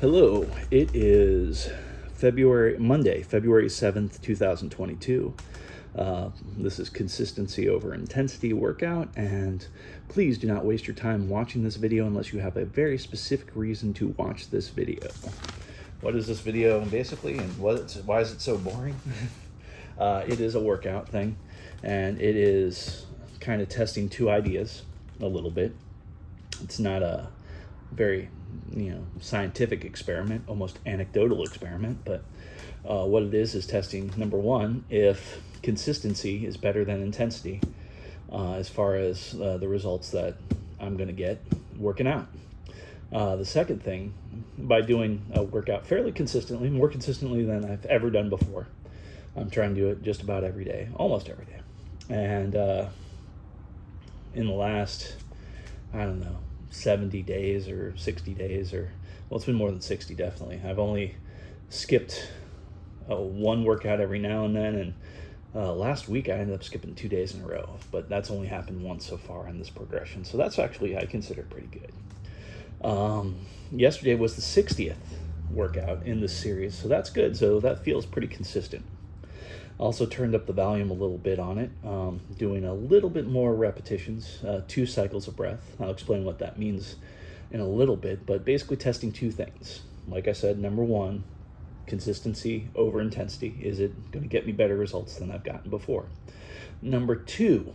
Hello, it is Monday, February 7th, 2022. This is consistency over intensity workout, and please do not waste your time watching this video unless you have a very specific reason to watch this video. What is this video basically, and why is it so boring? It is a workout thing, and it is kind of testing two ideas a little bit. It's not a very scientific experiment, almost anecdotal experiment, but what it is testing, number one, if consistency is better than intensity as far as the results that I'm going to get working out. The second thing, by doing a workout fairly consistently, more consistently than I've ever done before. I'm trying to do it just about every day, almost every day. And in the last, 70 days or 60 days, well, it's been more than 60 definitely. I've only skipped one workout every now and then, and last week I ended up skipping 2 days in a row, but that's only happened once so far in this progression, so that's actually, I consider, pretty good. Yesterday was the 60th workout in this series, so that's good, so that feels pretty consistent. Also turned up the volume a little bit on it, doing a little bit more repetitions, 2 cycles of breath. I'll explain what that means in a little bit, but basically testing two things. Like I said, number one, consistency over intensity. Is it going to get me better results than I've gotten before? Number two,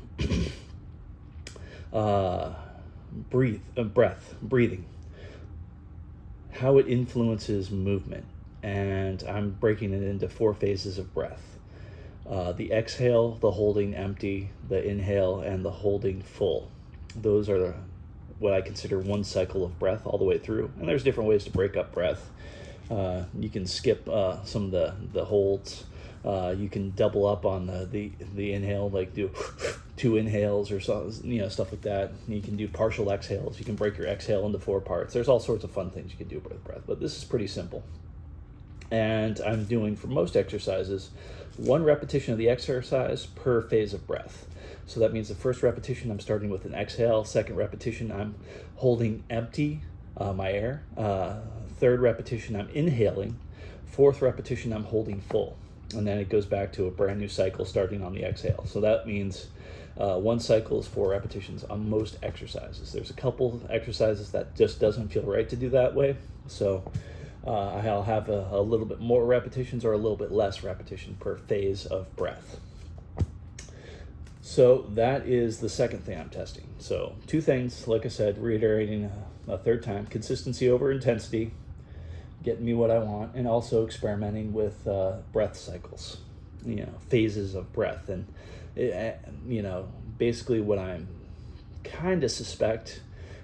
breathing. How it influences movement. And I'm breaking it into 4 phases of breath. The exhale, the holding empty, the inhale, and the holding full. Those are what I consider one cycle of breath all the way through. And there's different ways to break up breath. You can skip some of the holds. You can double up on the inhale, like do 2 inhales or so, stuff like that. You can do partial exhales. You can break your exhale into 4 parts. There's all sorts of fun things you can do with breath, but this is pretty simple. And I'm doing, for most exercises, 1 repetition of the exercise per phase of breath. So that means the first repetition, I'm starting with an exhale. Second repetition, I'm holding empty, my air. Third repetition, I'm inhaling. Fourth repetition, I'm holding full. And then it goes back to a brand new cycle starting on the exhale. So that means 1 cycle is 4 repetitions on most exercises. There's a couple exercises that just doesn't feel right to do that way. So I'll have a little bit more repetitions or a little bit less repetition per phase of breath. So that is the second thing I'm testing. So 2 things, like I said, reiterating a third time: consistency over intensity, getting me what I want, and also experimenting with breath cycles, phases of breath. And basically what I'm kind of suspect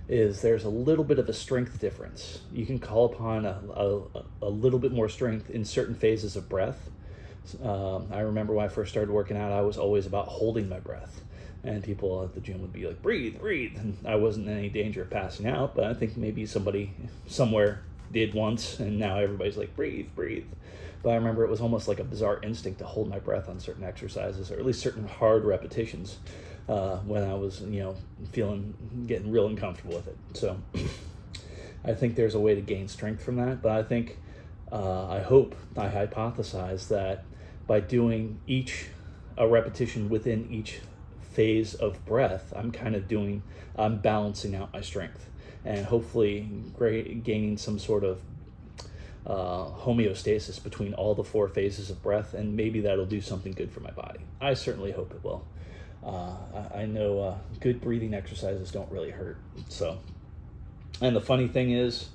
is there's a little bit of a strength difference. You can call upon a little bit more strength in certain phases of breath. I remember when I first started working out, I was always about holding my breath. And people at the gym would be like, breathe, breathe. And I wasn't in any danger of passing out, but I think maybe somebody somewhere did once, and now everybody's like, breathe, breathe. But I remember it was almost like a bizarre instinct to hold my breath on certain exercises, or at least certain hard repetitions, when I was, getting real uncomfortable with it. So I think there's a way to gain strength from that, but I think, I hypothesize that by doing a repetition within each phase of breath, I'm balancing out my strength and hopefully gaining some sort of homeostasis between all the 4 phases of breath, and maybe that'll do something good for my body. I certainly hope it will. I know good breathing exercises don't really hurt. So, and the funny thing is,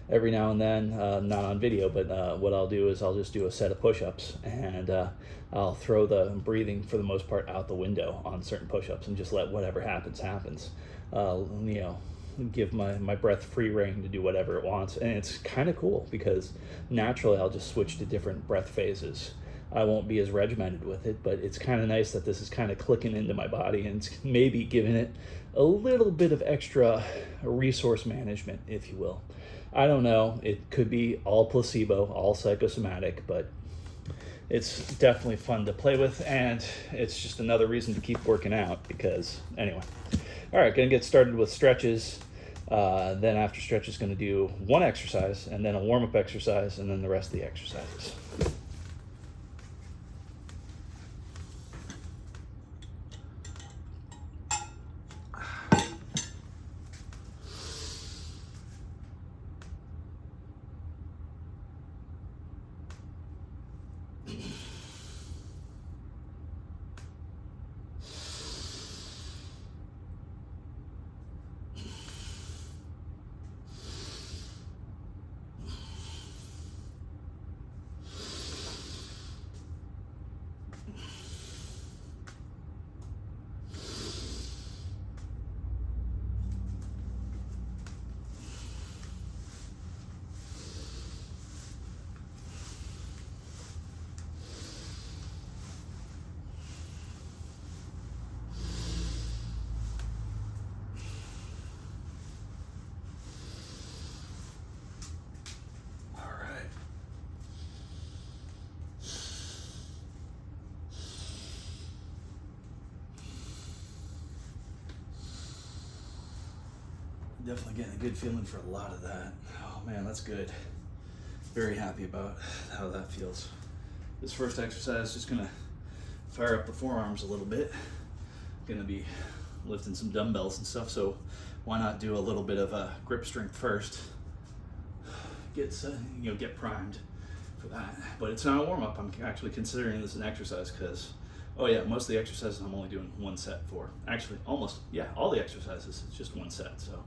every now and then, not on video, but what I'll do is I'll just do a set of push-ups, and I'll throw the breathing for the most part out the window on certain push-ups and just let whatever happens. Give my breath free rein to do whatever it wants. And it's kind of cool because naturally I'll just switch to different breath phases. I won't be as regimented with it, but it's kind of nice that this is kind of clicking into my body, and it's maybe giving it a little bit of extra resource management, if you will. I don't know. It could be all placebo, all psychosomatic, but it's definitely fun to play with, and it's just another reason to keep working out because, anyway. All right, gonna get started with stretches. Then after stretch is going to do one exercise and then a warm-up exercise and then the rest of the exercises. Definitely getting a good feeling for a lot of that. Oh man, that's good. Very happy about how that feels. This first exercise is just gonna fire up the forearms a little bit. Gonna be lifting some dumbbells and stuff, so why not do a little bit of a grip strength first? Get primed for that. But it's not a warm up. I'm actually considering this an exercise because, oh yeah, most of the exercises I'm only doing one set for. Actually, almost, yeah, all the exercises, it's just one set. So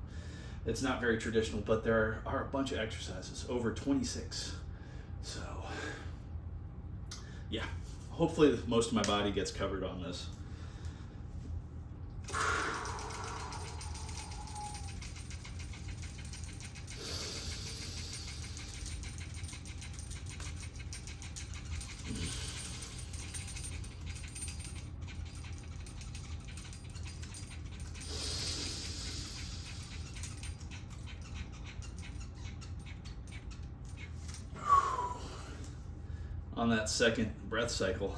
it's not very traditional, but there are a bunch of exercises, over 26. So yeah, hopefully most of my body gets covered on this. On that second breath cycle,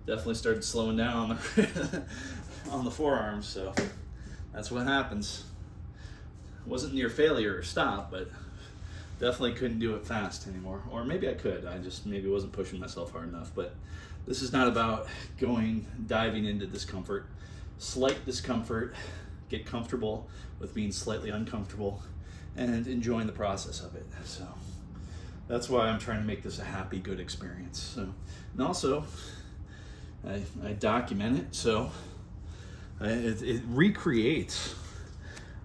definitely started slowing down on the on the forearms, so that's what happens. Wasn't near failure or stop, but definitely couldn't do it fast anymore. Or maybe I could, I just maybe wasn't pushing myself hard enough. But this is not about diving into discomfort. Slight discomfort, get comfortable with being slightly uncomfortable, and enjoying the process of it. So that's why I'm trying to make this a happy, good experience. So, and also, I document it, so it recreates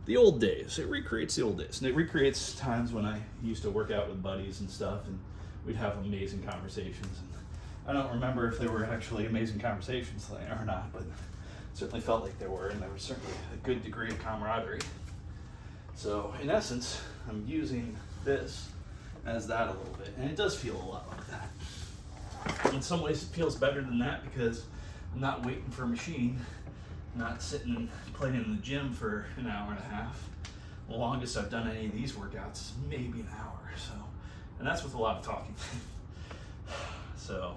the old days. It recreates the old days. And it recreates times when I used to work out with buddies and stuff, and we'd have amazing conversations. And I don't remember if there were actually amazing conversations or not, but it certainly felt like there were, and there was certainly a good degree of camaraderie. So, in essence, I'm using this as that a little bit, and it does feel a lot like that. In some ways it feels better than that because I'm not waiting for a machine, not sitting and playing in the gym for an hour and a half. The longest I've done any of these workouts is maybe an hour, so, and that's with a lot of talking. So,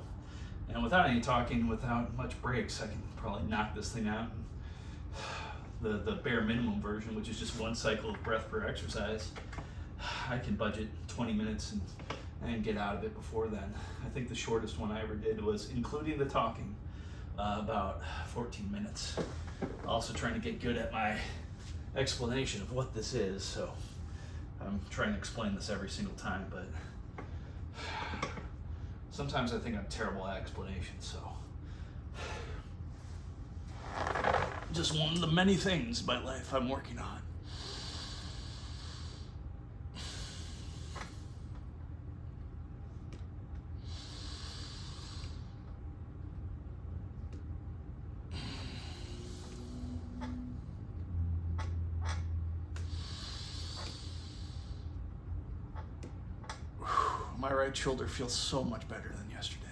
and without any talking, without much breaks, I can probably knock this thing out. The bare minimum version, which is just one cycle of breath per exercise, I can budget 20 minutes and get out of it before then. I think the shortest one I ever did was, including the talking, about 14 minutes. Also trying to get good at my explanation of what this is, so I'm trying to explain this every single time, but sometimes I think I'm terrible at explanations, so just one of the many things in my life I'm working on. My right shoulder feels so much better than yesterday.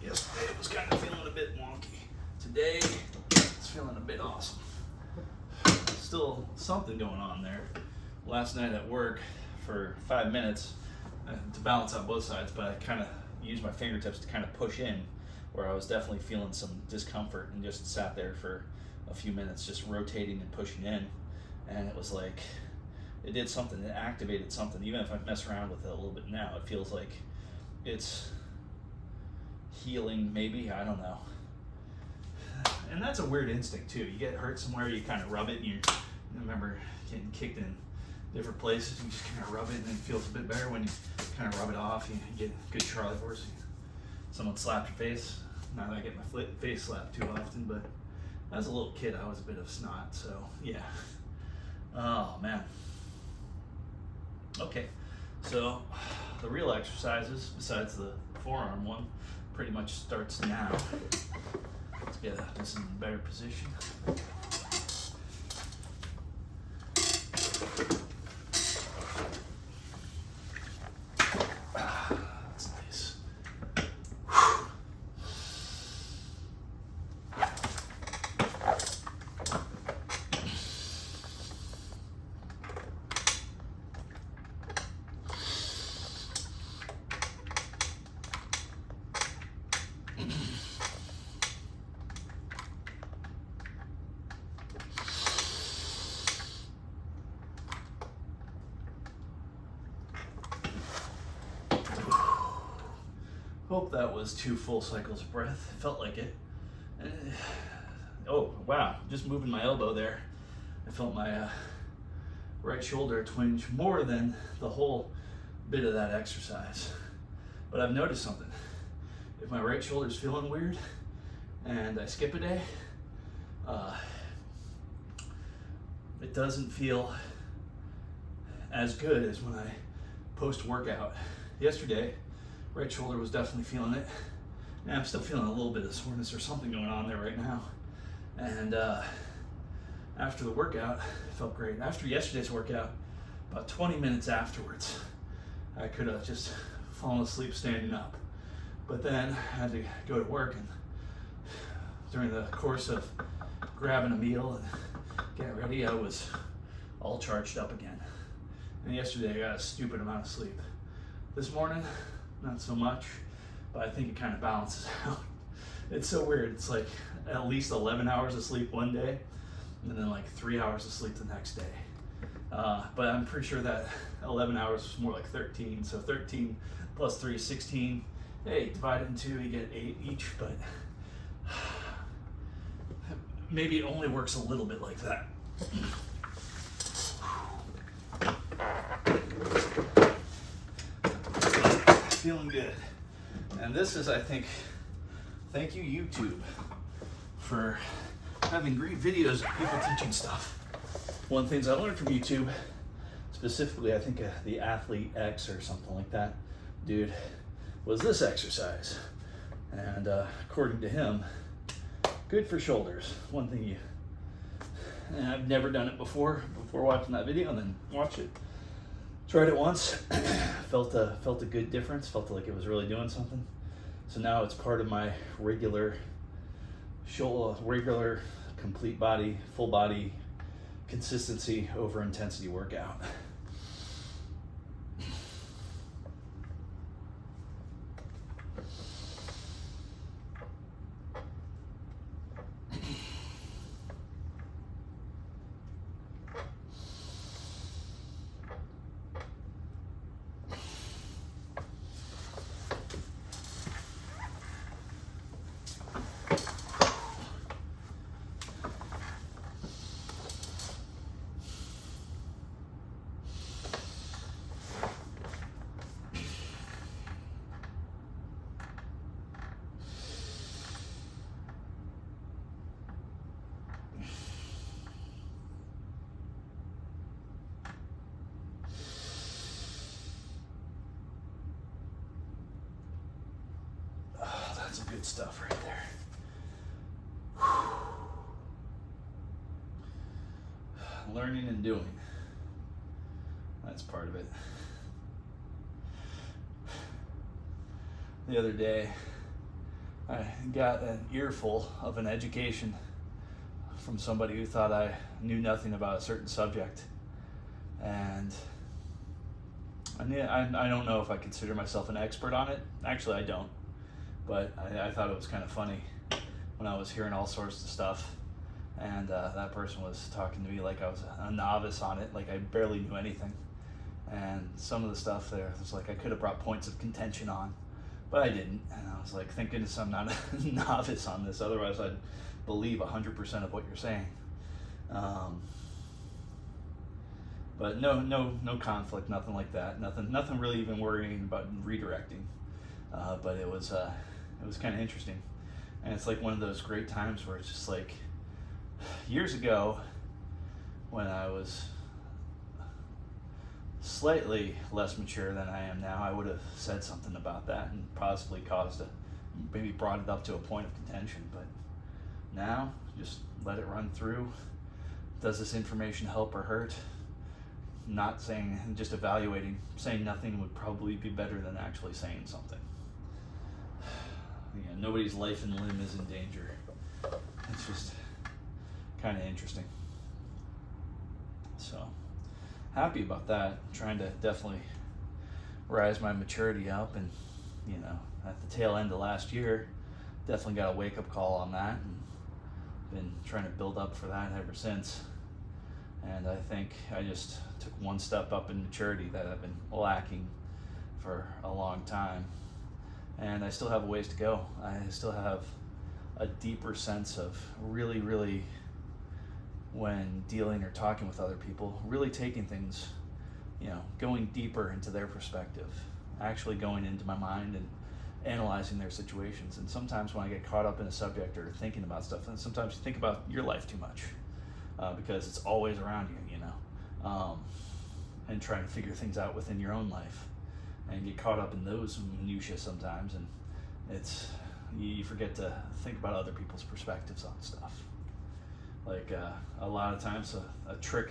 Yesterday it was kind of feeling a bit wonky. Today it's feeling a bit awesome. Still something going on there. Last night at work for 5 minutes to balance out both sides, but I kind of used my fingertips to kind of push in, where I was definitely feeling some discomfort, and just sat there for a few minutes just rotating and pushing in, and it was like it did something, it activated something. Even if I mess around with it a little bit now, it feels like it's healing, maybe, I don't know. And that's a weird instinct too. You get hurt somewhere, you kind of rub it, and you remember getting kicked in different places, you just kind of rub it, and it feels a bit better when you kind of rub it off. You get a good Charlie horse. Someone slapped your face. Not that I get my face slapped too often, but as a little kid, I was a bit of snot, so yeah. Oh man. Okay, so the real exercises, besides the forearm one, pretty much starts now. Let's get this in a better position. That's nice. Hope that was 2 full cycles of breath. It felt like it. Oh, wow. Just moving my elbow there, I felt my right shoulder twinge more than the whole bit of that exercise. But I've noticed something. If my right shoulder's feeling weird and I skip a day, it doesn't feel as good as when I post-workout. Yesterday, right shoulder was definitely feeling it. And I'm still feeling a little bit of soreness or something going on there right now. And after the workout, it felt great. After yesterday's workout, about 20 minutes afterwards, I could have just fallen asleep standing up. But then I had to go to work, and during the course of grabbing a meal and getting ready, I was all charged up again. And yesterday I got a stupid amount of sleep. This morning, not so much, but I think it kind of balances out. It's so weird. It's like at least 11 hours of sleep one day, and then like 3 hours of sleep the next day. But I'm pretty sure that 11 hours was more like 13. So 13 plus 3 is 16. Hey, divide it in 2, you get 8 each, but maybe it only works a little bit like that. Feeling good. And this is, I think, thank you YouTube for having great videos of people teaching stuff. One of the things I learned from YouTube, specifically I think the Athlete X or something like that, dude, was this exercise. And according to him, good for shoulders. One thing and I've never done it before watching that video, and then watched it. Tried it once, felt a good difference, felt like it was really doing something. So now it's part of my regular complete body, full body consistency over intensity workout. That's good stuff right there. Learning and doing. That's part of it. The other day, I got an earful of an education from somebody who thought I knew nothing about a certain subject. And I don't know if I consider myself an expert on it. Actually, I don't. But I thought it was kind of funny when I was hearing all sorts of stuff. And that person was talking to me like I was a novice on it, like I barely knew anything. And some of the stuff there was like I could have brought points of contention on, but I didn't. And I was like, thank goodness I'm not a novice on this, otherwise I'd believe 100% of what you're saying. But no conflict, nothing like that. Nothing really even worrying about redirecting. But it was kind of interesting, and it's like one of those great times where it's just like years ago when I was slightly less mature than I am now, I would have said something about that and possibly maybe brought it up to a point of contention. But now, just let it run through. Does this information help or hurt? Not saying, just evaluating. Saying nothing would probably be better than actually saying something. Yeah, nobody's life and limb is in danger. It's just kind of interesting. So, happy about that. Trying to definitely rise my maturity up, and at the tail end of last year, definitely got a wake-up call on that, and been trying to build up for that ever since. And I think I just took one step up in maturity that I've been lacking for a long time. And I still have a ways to go. I still have a deeper sense of really, really, when dealing or talking with other people, really taking things, going deeper into their perspective, actually going into my mind and analyzing their situations. And sometimes when I get caught up in a subject or thinking about stuff, and sometimes you think about your life too much because it's always around you, and trying to figure things out within your own life, and get caught up in those minutiae sometimes, and you forget to think about other people's perspectives on stuff. Like a lot of times a trick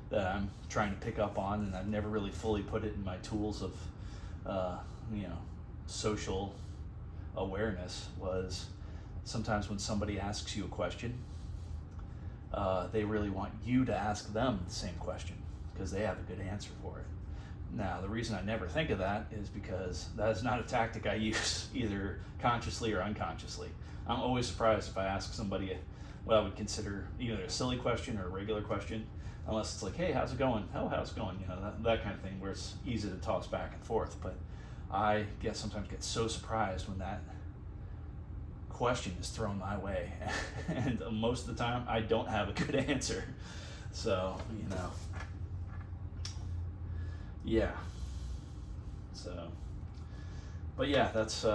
that I'm trying to pick up on, and I've never really fully put it in my tools of social awareness, was sometimes when somebody asks you a question, they really want you to ask them the same question because they have a good answer for it. Now, the reason I never think of that is because that is not a tactic I use, either consciously or unconsciously. I'm always surprised if I ask somebody what I would consider either a silly question or a regular question, unless it's like, hey, how's it going? Oh, how's it going? That kind of thing, where it's easy to toss back and forth. But I sometimes get so surprised when that question is thrown my way, and most of the time I don't have a good answer. So yeah. So, but yeah, that's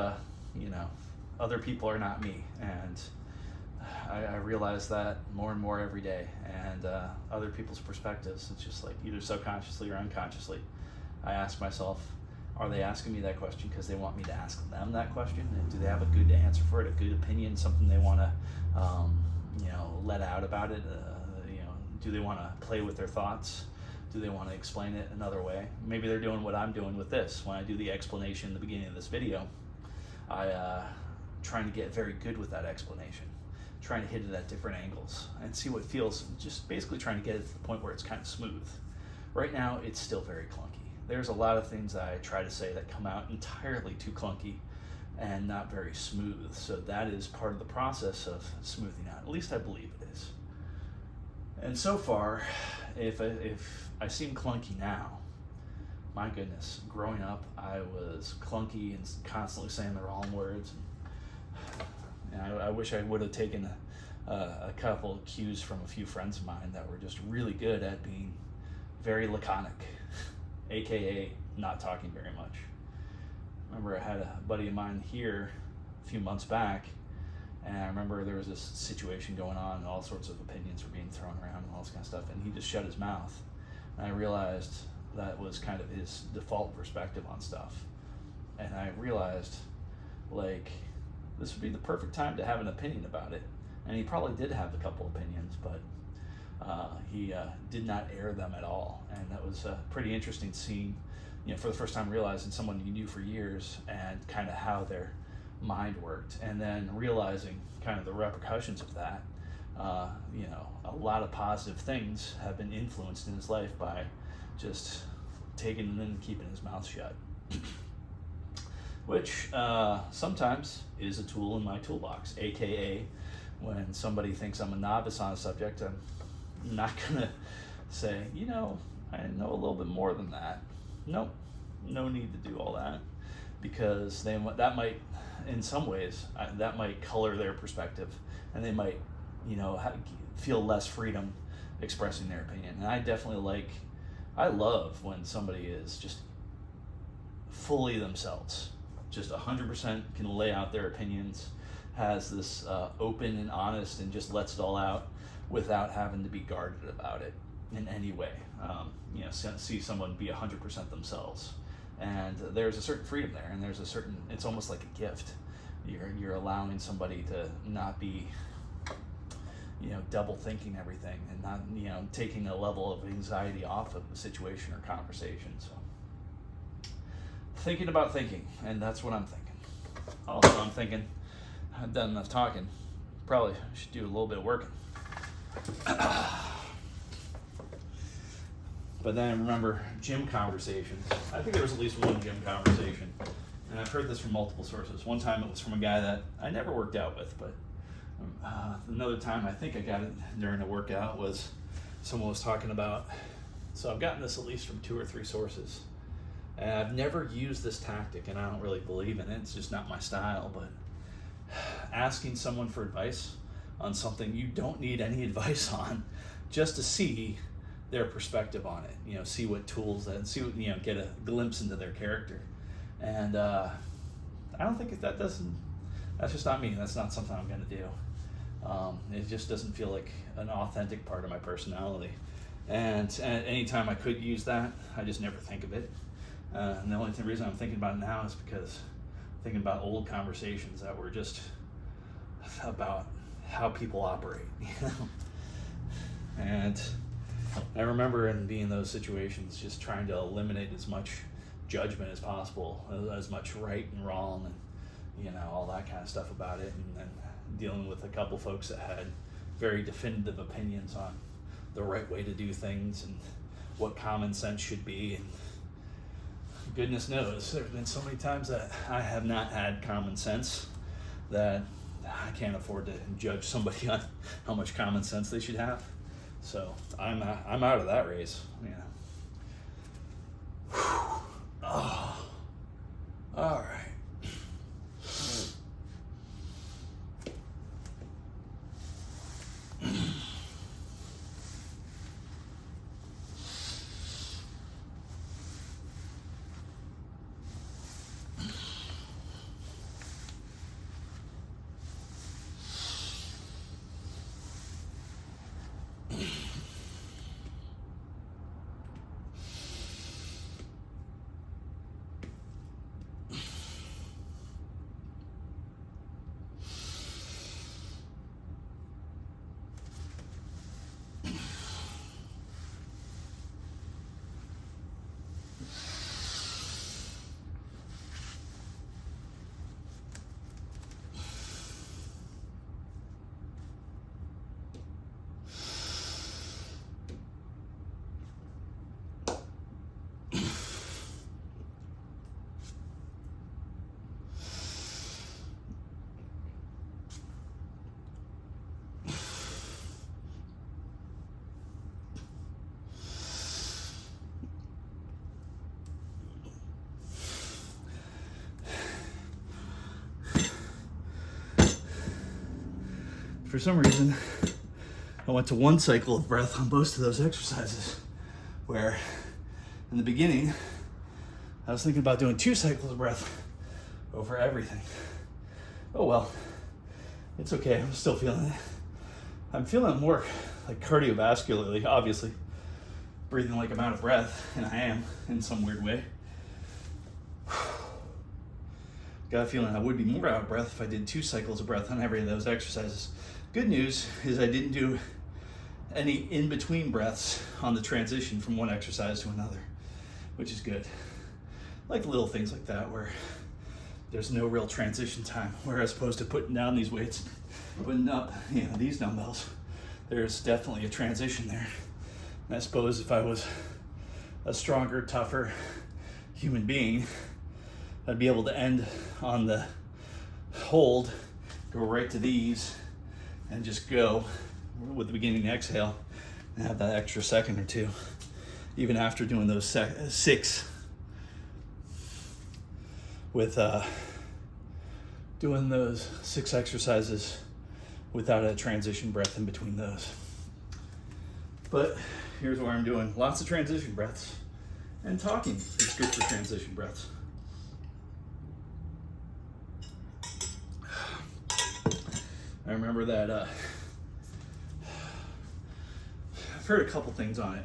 other people are not me, and I realize that more and more every day. And other people's perspectives, it's just like either subconsciously or unconsciously, I ask myself, are they asking me that question because they want me to ask them that question? And do they have a good answer for it, a good opinion, something they want to, let out about it? Do they want to play with their thoughts? Do they want to explain it another way? Maybe they're doing what I'm doing with this. When I do the explanation in the beginning of this video, I trying to get very good with that explanation, trying to hit it at different angles and see what feels, just basically trying to get it to the point where it's kind of smooth. Right now, it's still very clunky. There's a lot of things I try to say that come out entirely too clunky and not very smooth. So that is part of the process of smoothing out. At least I believe it is. And so far, if I seem clunky now, my goodness, growing up, I was clunky and constantly saying the wrong words. And I wish I would have taken a couple of cues from a few friends of mine that were just really good at being very laconic, aka not talking very much. I remember I had a buddy of mine here a few months back, and I remember there was this situation going on and all sorts of opinions were being thrown around and all this kind of stuff, and he just shut his mouth. And I realized that was kind of his default perspective on stuff. And I realized, like, this would be the perfect time to have an opinion about it. And he probably did have a couple opinions, but he did not air them at all. And that was pretty interesting seeing, for the first time realizing someone you knew for years and kind of how their mind worked, and then realizing kind of the repercussions of that. A lot of positive things have been influenced in his life by just taking it in and keeping his mouth shut, which sometimes is a tool in my toolbox, aka When somebody thinks I'm a novice on a subject, I'm not gonna say, I know a little bit more than that. Nope, no need to do all that, because that might, in some ways, that might color their perspective, and they might, feel less freedom expressing their opinion. And I love when somebody is just fully themselves, just 100% can lay out their opinions, has this open and honest, and just lets it all out without having to be guarded about it in any way. See someone be 100% themselves, and there's a certain freedom there, and it's almost like a gift. You're allowing somebody to not be, double thinking everything, and not, taking a level of anxiety off of the situation or conversation. So thinking about thinking, and that's what I'm thinking. Also, I'm thinking I've done enough talking. Probably should do a little bit of working. But then I remember gym conversations. I think there was at least one gym conversation, and I've heard this from multiple sources. One time it was from a guy that I never worked out with, but another time I think I got it during a workout was someone was talking about, so I've gotten this at least from 2 or 3 sources, and I've never used this tactic, and I don't really believe in it. It's just not my style, but asking someone for advice on something you don't need any advice on, just to see their perspective on it, see what tools and see what, get a glimpse into their character. And I don't think that's just not me. That's not something I'm going to do. It just doesn't feel like an authentic part of my personality. And anytime I could use that, I just never think of it. And the only reason I'm thinking about it now is because I'm thinking about old conversations that were just about how people operate, And I remember in being in those situations, just trying to eliminate as much judgment as possible, as much right and wrong, and all that kind of stuff about it, and then dealing with a couple folks that had very definitive opinions on the right way to do things and what common sense should be. And goodness knows, there's been so many times that I have not had common sense that I can't afford to judge somebody on how much common sense they should have. So I'm out of that race. Oh, all right. For some reason, I went to 1 cycle of breath on most of those exercises, where in the beginning, I was thinking about doing 2 cycles of breath over everything. Oh well, it's okay, I'm still feeling it. I'm feeling it more like cardiovascularly, obviously, breathing like I'm out of breath, and I am in some weird way. Got a feeling I would be more out of breath if I did 2 cycles of breath on every of those exercises. Good news is I didn't do any in-between breaths on the transition from one exercise to another, which is good. Like little things like that where there's no real transition time, where as opposed to putting down these weights, putting up these dumbbells, there's definitely a transition there. And I suppose if I was a stronger, tougher human being, I'd be able to end on the hold, go right to these, and just go with the beginning exhale and have that extra second or two, even after doing those 6 with doing those 6 exercises without a transition breath in between those. But here's where I'm doing lots of transition breaths, and talking is good for transition breaths. I remember that I've heard a couple things on it.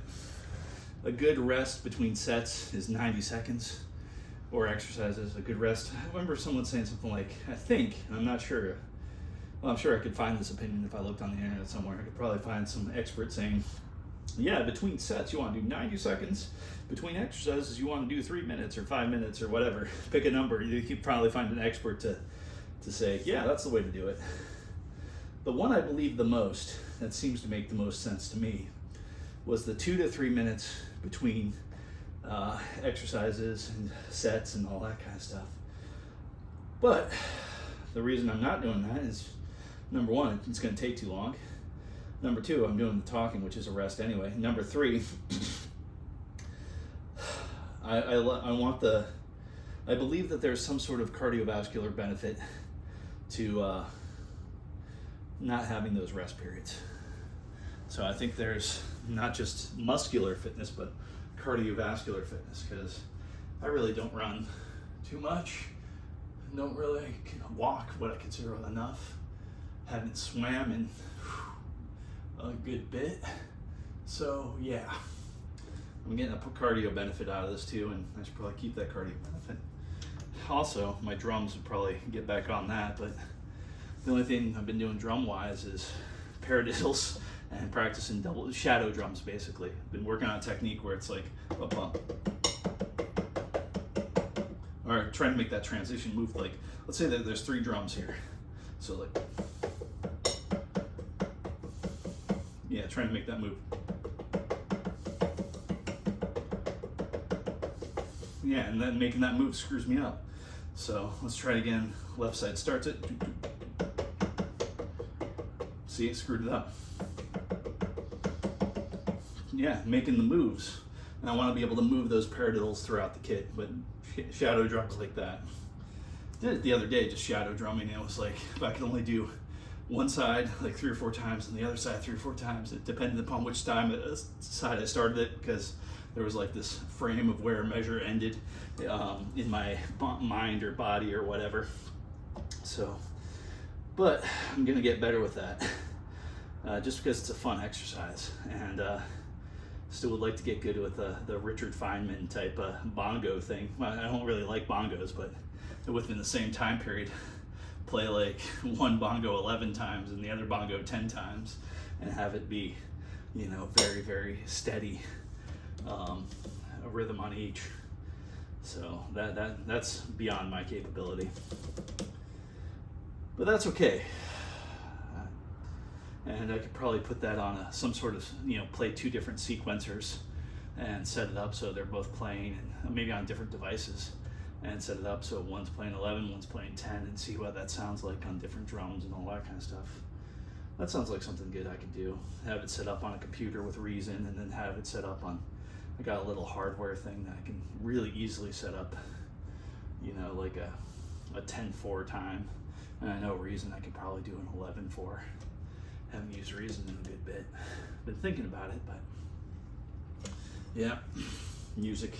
A good rest between sets is 90 seconds, or exercises. A good rest, I remember someone saying something like, I think, I'm not sure, well, I'm sure I could find this opinion if I looked on the internet somewhere. I could probably find some expert saying, yeah, between sets you want to do 90 seconds. Between exercises you want to do 3 minutes or 5 minutes or whatever. Pick a number. You could probably find an expert to say, yeah, that's the way to do it. The one I believe the most, that seems to make the most sense to me, was the 2 to 3 minutes between exercises and sets and all that kind of stuff. But the reason I'm not doing that is, number one, it's going to take too long. Number two, I'm doing the talking, which is a rest anyway. Number three, I believe that there's some sort of cardiovascular benefit to not having those rest periods. So I think there's not just muscular fitness, but cardiovascular fitness, because I really don't run too much, don't really walk what I consider enough, haven't swam in a good bit, so yeah, I'm getting a cardio benefit out of this too, and I should probably keep that cardio benefit. Also, my drums would probably get back on that, but the only thing I've been doing drum wise is paradiddles and practicing double shadow drums. Basically, been working on a technique where it's like a bump, or trying to make that transition move. Like, let's say that there's 3 drums here, so like, yeah, trying to make that move. Yeah, and then making that move screws me up. So let's try it again. Left side starts it. See, it screwed it up. Yeah, making the moves. And I want to be able to move those paradiddles throughout the kit, but shadow drums like that. Did it the other day, just shadow drumming, and it was like, if I could only do one side like 3 or 4 times and the other side 3 or 4 times, it depended upon which side I started it, because there was like this frame of where a measure ended in my mind or body or whatever. So, but I'm gonna get better with that, just because it's a fun exercise, and still would like to get good with the Richard Feynman type bongo thing. Well, I don't really like bongos, but within the same time period, play like one bongo 11 times and the other bongo 10 times, and have it be, you know, very, very steady, a rhythm on each. So that's beyond my capability, but that's okay. And I could probably put that on some sort of, you know, play 2 different sequencers and set it up so they're both playing, and maybe on different devices, and set it up so one's playing 11, one's playing 10, and see what that sounds like on different drums and all that kind of stuff. That sounds like something good I could do. Have it set up on a computer with Reason, and then have it set up on, I got a little hardware thing that I can really easily set up, you know, like a 10-4 time. And I know Reason I could probably do an 11-4. Haven't used Reason in a good bit. Been thinking about it, but yeah, music.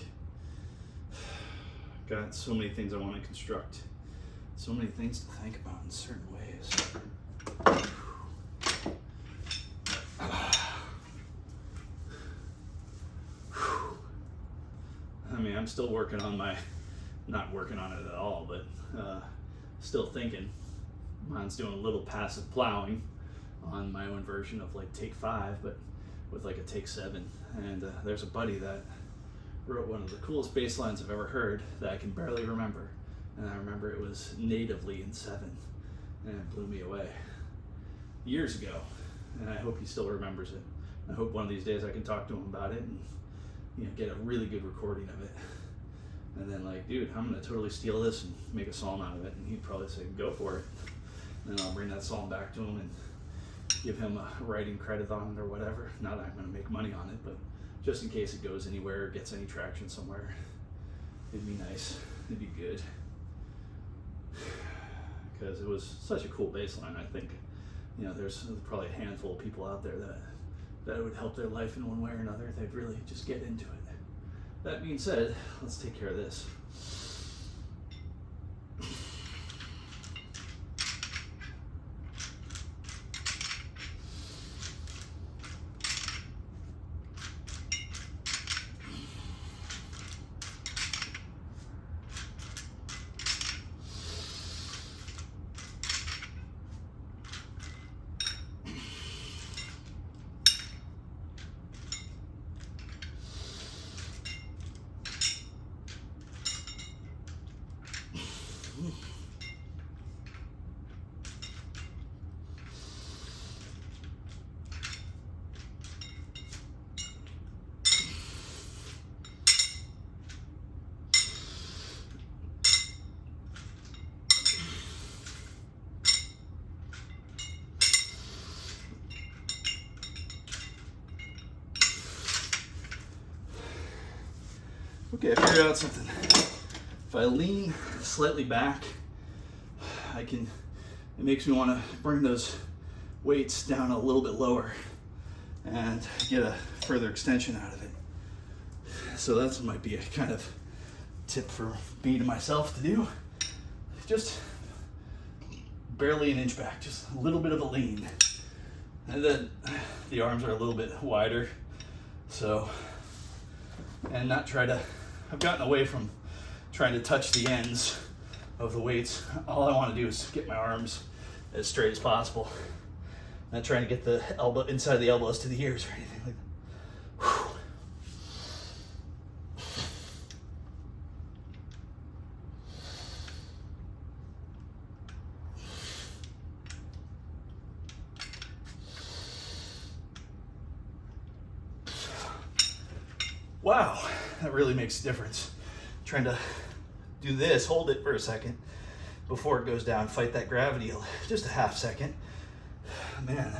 Got so many things I want to construct. So many things to think about in certain ways. I mean, I'm still working on not working on it at all, but still thinking. Mine's doing a little passive plowing on my own version of like take 5, but with like a take 7. And there's a buddy that wrote one of the coolest bass lines I've ever heard that I can barely remember. And I remember it was natively in 7, and it blew me away years ago. And I hope he still remembers it. I hope one of these days I can talk to him about it and, you know, get a really good recording of it. And then like, dude, I'm gonna totally steal this and make a song out of it. And he'd probably say, go for it. And then I'll bring that song back to him and give him a writing credit on it or whatever. Not that I'm going to make money on it, but just in case it goes anywhere or gets any traction somewhere, it'd be nice. It'd be good. Because it was such a cool bass line. I think, you know, there's probably a handful of people out there that it would help their life in one way or another. They'd really just get into it. That being said, let's take care of this. Okay, I figured out something. If I lean slightly back, it makes me want to bring those weights down a little bit lower and get a further extension out of it. So that might be a kind of tip for me to myself to do. Just barely an inch back, just a little bit of a lean. And then the arms are a little bit wider. So, and not try to, I've gotten away from trying to touch the ends of the weights. All I want to do is get my arms as straight as possible. Not trying to get the elbow inside the elbows to the ears or anything like that. Whew. Wow, that really makes a difference. Trying to do this, hold it for a second before it goes down, fight that gravity just a half second. Man,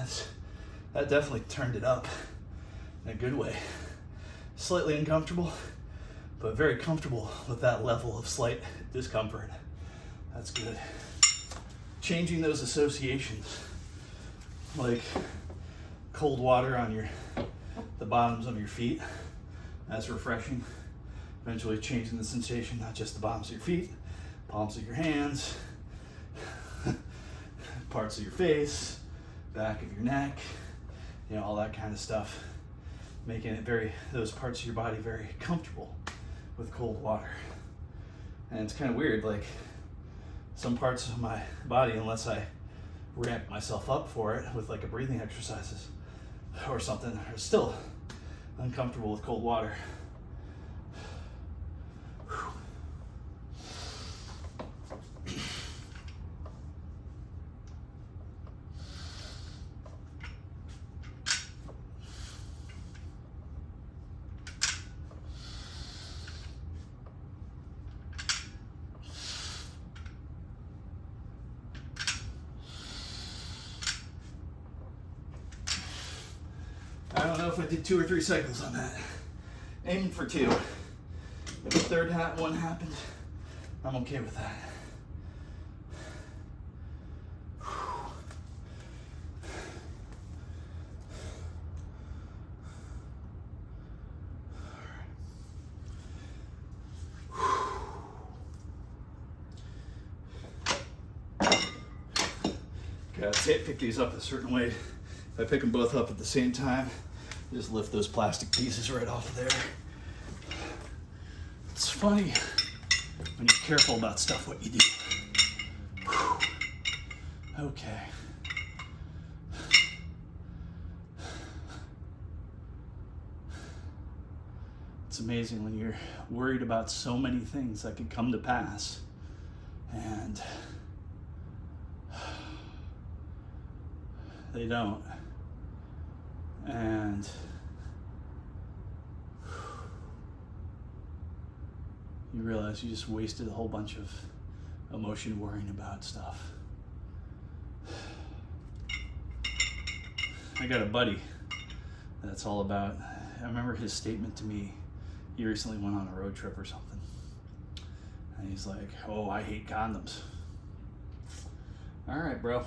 that definitely turned it up in a good way. Slightly uncomfortable, but very comfortable with that level of slight discomfort. That's good. Changing those associations, like cold water on the bottoms of your feet. That's refreshing. Eventually changing the sensation, not just the bottoms of your feet, palms of your hands, parts of your face, back of your neck, you know, all that kind of stuff. Making it those parts of your body very comfortable with cold water. And it's kind of weird, like some parts of my body, unless I ramp myself up for it with like a breathing exercises or something, are still uncomfortable with cold water. I don't know if I did 2 or 3 cycles on that. Aiming for 2. If the third one happened, I'm okay with that. Gotta pick these up a certain way. If I pick them both up at the same time, just lift those plastic pieces right off of there. It's funny when you're careful about stuff what you do. Whew. Okay. It's amazing when you're worried about so many things that could come to pass, and they don't. And you realize you just wasted a whole bunch of emotion worrying about stuff. I got a buddy that's all about, I remember his statement to me, he recently went on a road trip or something. And he's like, oh, I hate condoms. All right, bro.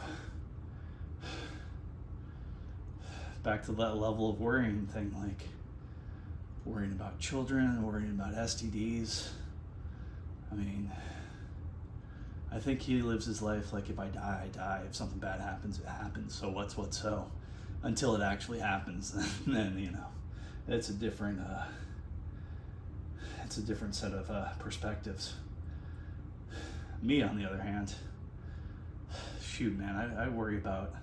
Back to that level of worrying thing, like worrying about children, worrying about STDs. I mean, I think he lives his life like, if I die, I die. If something bad happens, it happens. So what's so? Until it actually happens, then, you know, it's a different set of perspectives. Me, on the other hand, shoot, man, I worry about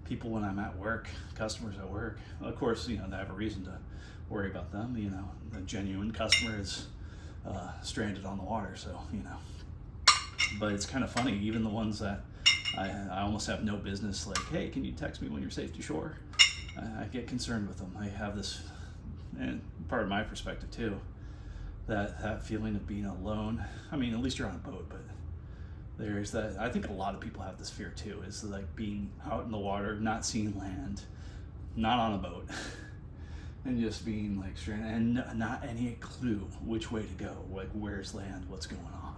people when I'm at work, customers at work. Of course, you know, they have a reason to worry about them. You know, the genuine customer is stranded on the water, so, you know. But it's kind of funny, even the ones that I almost have no business, like, hey, can you text me when you're safe to shore? I get concerned with them. I have this, and part of my perspective too, that feeling of being alone. I mean, at least you're on a boat, but there's that, I think a lot of people have this fear too, is like being out in the water, not seeing land, not on a boat, and just being like stranded, and not any clue which way to go, like where's land, what's going on.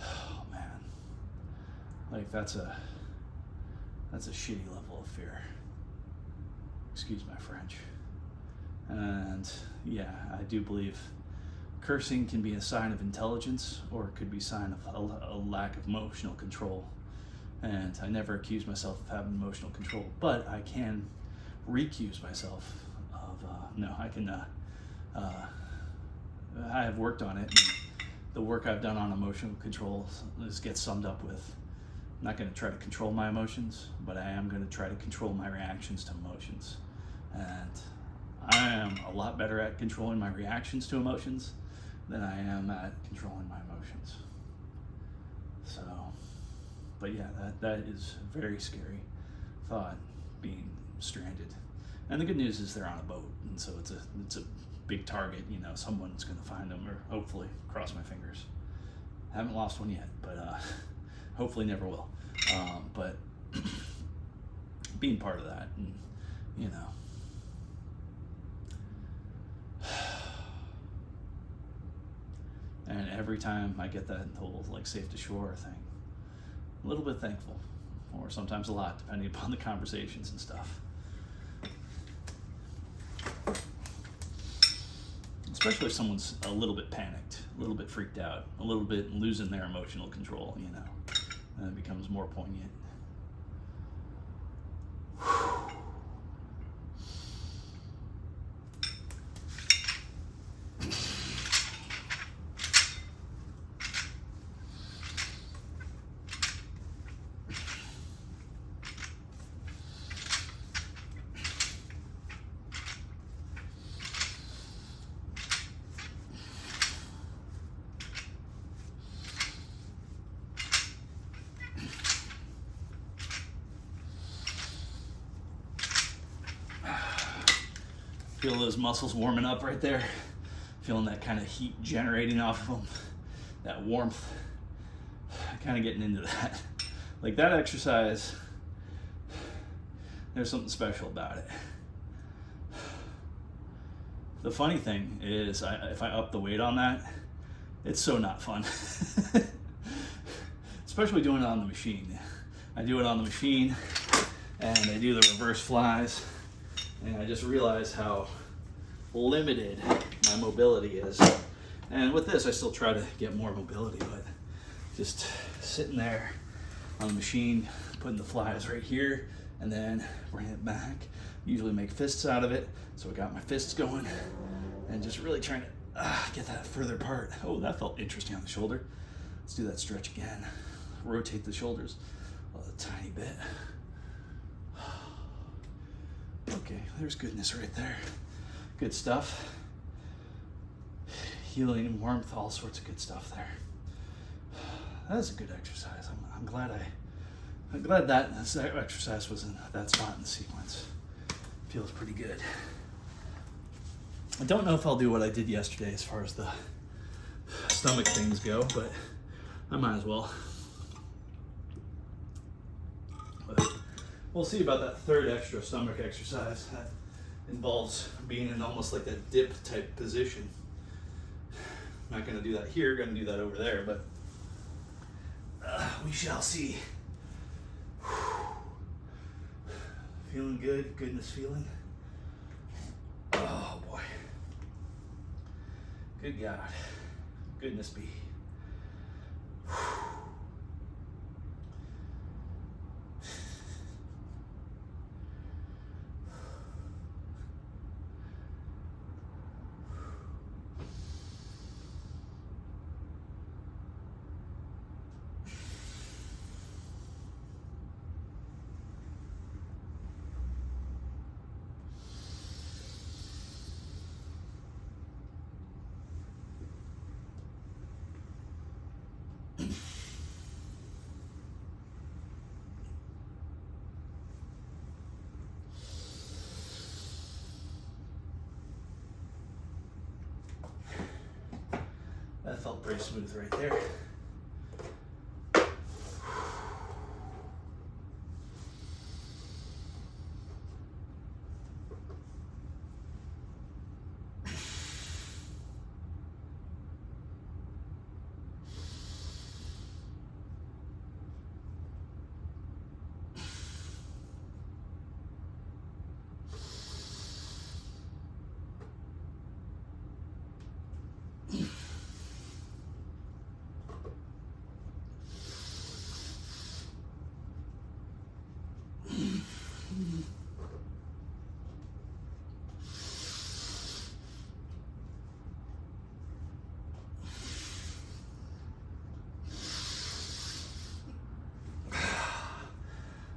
Oh man, like that's a shitty level of fear. Excuse my French. And yeah, I do believe cursing can be a sign of intelligence, or it could be a sign of a lack of emotional control. And I never accuse myself of having emotional control, but I can recuse myself of, I have worked on it. And the work I've done on emotional control gets summed up with, I'm not going to try to control my emotions, but I am going to try to control my reactions to emotions. And I am a lot better at controlling my reactions to emotions than I am at controlling my emotions. So, but yeah, that is a very scary thought, being stranded. And the good news is they're on a boat, and so it's a big target. You know, someone's going to find them, or hopefully, cross my fingers. Haven't lost one yet, but hopefully never will. But being part of that, and you know. And every time I get that whole like safe to shore thing, a little bit thankful, or sometimes a lot, depending upon the conversations and stuff. Especially if someone's a little bit panicked, a little bit freaked out, a little bit losing their emotional control, you know, and it becomes more poignant. Feel those muscles warming up right there. Feeling that kind of heat generating off of them. That warmth. Kind of getting into that. Like that exercise, there's something special about it. The funny thing is, if I up the weight on that, it's so not fun. Especially doing it on the machine. I do it on the machine, and I do the reverse flies. And I just realized how limited my mobility is. And with this, I still try to get more mobility, but just sitting there on the machine, putting the flies right here, and then bring it back. Usually make fists out of it. So I got my fists going, and just really trying to get that further apart. Oh, that felt interesting on the shoulder. Let's do that stretch again. Rotate the shoulders a tiny bit. Okay, there's goodness right there. Good stuff. Healing and warmth, all sorts of good stuff there. That is a good exercise. I'm glad that exercise was in that spot in the sequence. Feels pretty good. I don't know if I'll do what I did yesterday as far as the stomach things go, but I might as well. But We'll see about that third extra stomach exercise that involves being in almost like a dip type position. I'm not going to do that here, going to do that over there, but we shall see. Feeling good, goodness feeling. Oh boy. Good God. Goodness be. That felt pretty smooth right there.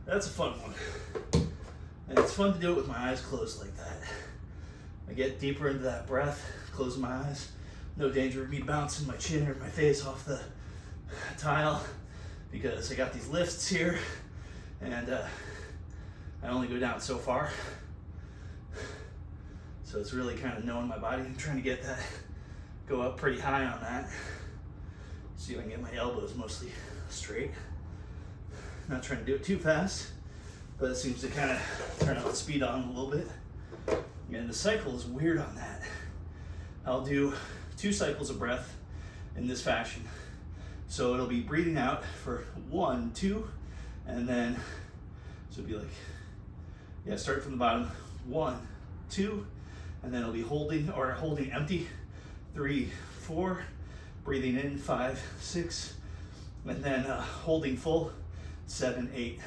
That's a fun one. And it's fun to do it with my eyes closed like that. I get deeper into that breath, closing my eyes. No danger of me bouncing my chin or my face off the tile because I got these lifts here and I only go down so far. So it's really kind of knowing my body and trying to get that, go up pretty high on that. See if I can get my elbows mostly straight. Not trying to do it too fast, but it seems to kind of turn up the speed on a little bit. And the cycle is weird on that. I'll do 2 cycles of breath in this fashion. So it'll be breathing out for 1, 2, and then, so it'll be like, yeah, start from the bottom, 1, 2, and then it'll be holding empty, 3, 4, breathing in, 5, 6, and then holding full, 7, 8.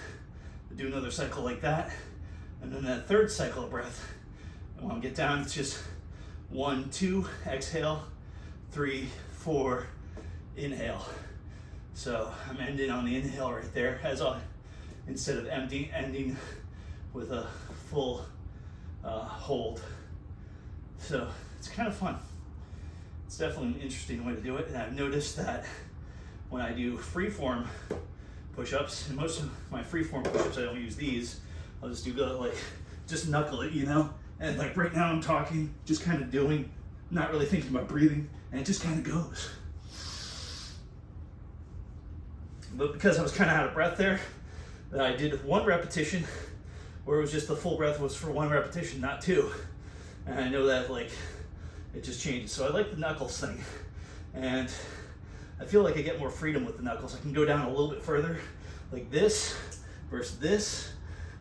Do another cycle like that, and then that third cycle of breath. And when I get down, it's just 1, 2, exhale, 3, 4, inhale. So I'm ending on the inhale right there, instead of ending with a full hold. So it's kind of fun. It's definitely an interesting way to do it, and I've noticed that when I do freeform push-ups, and most of my freeform push-ups, I don't use these. I'll just do just knuckle it, you know? And like right now I'm talking, just kind of doing, not really thinking about breathing, and it just kind of goes. But because I was kind of out of breath there, that I did 1 repetition, where it was just the full breath was for 1 repetition, not 2. And I know that like, it just changes. So I like the knuckles thing. And I feel like I get more freedom with the knuckles. I can go down a little bit further, like this versus this.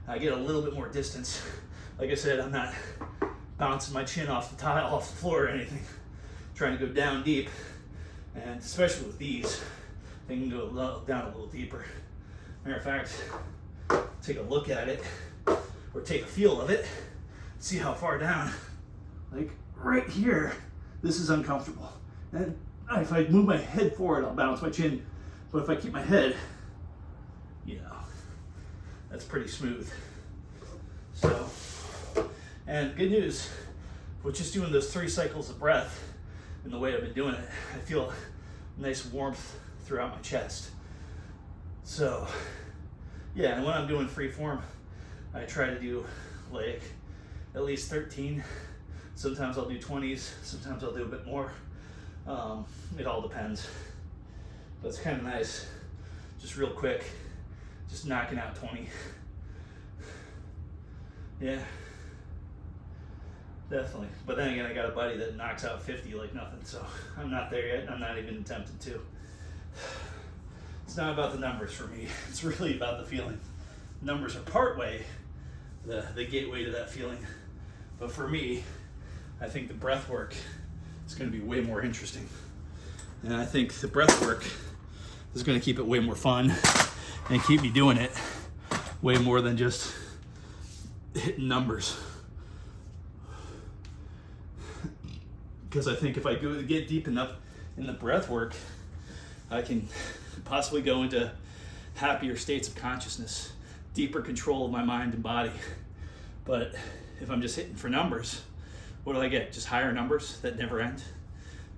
I get a little bit more distance. Like I said, I'm not bouncing my chin off the tile, off the floor or anything. I'm trying to go down deep, and especially with these, they can go down a little deeper. Matter of fact, take a look at it, or take a feel of it, see how far down. Like right here, this is uncomfortable. And if I move my head forward, I'll bounce my chin. But if I keep my head, you know, that's pretty smooth. So, and good news, with just doing those 3 cycles of breath and the way I've been doing it, I feel nice warmth throughout my chest. So, yeah, and when I'm doing free form, I try to do like at least 13. Sometimes I'll do 20s, sometimes I'll do a bit more. It all depends, but it's kind of nice, just real quick, just knocking out 20. Yeah, definitely. But then again, I got a buddy that knocks out 50 like nothing, so I'm not there yet. I'm not even tempted to. It's not about the numbers for me. It's really about the feeling. Numbers are part way, the gateway to that feeling. But for me, I think the breath work is going to be way more interesting. And I think the breath work is going to keep it way more fun and keep me doing it way more than just hitting numbers. Because I think if I get deep enough in the breath work, I can possibly go into happier states of consciousness, deeper control of my mind and body. But if I'm just hitting for numbers, what do I get? Just higher numbers that never end.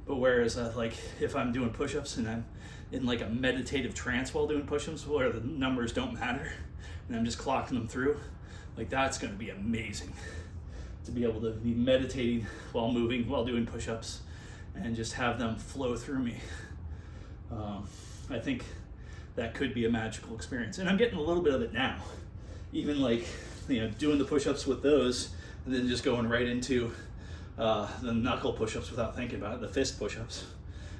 But whereas like if I'm doing push-ups and I'm in like a meditative trance while doing push-ups where the numbers don't matter and I'm just clocking them through, like that's going to be amazing to be able to be meditating while moving, while doing push-ups, and just have them flow through me. I think that could be a magical experience, and I'm getting a little bit of it now. Even like, you know, doing the push-ups with those, and then just going right into the knuckle push-ups without thinking about it, the fist push-ups.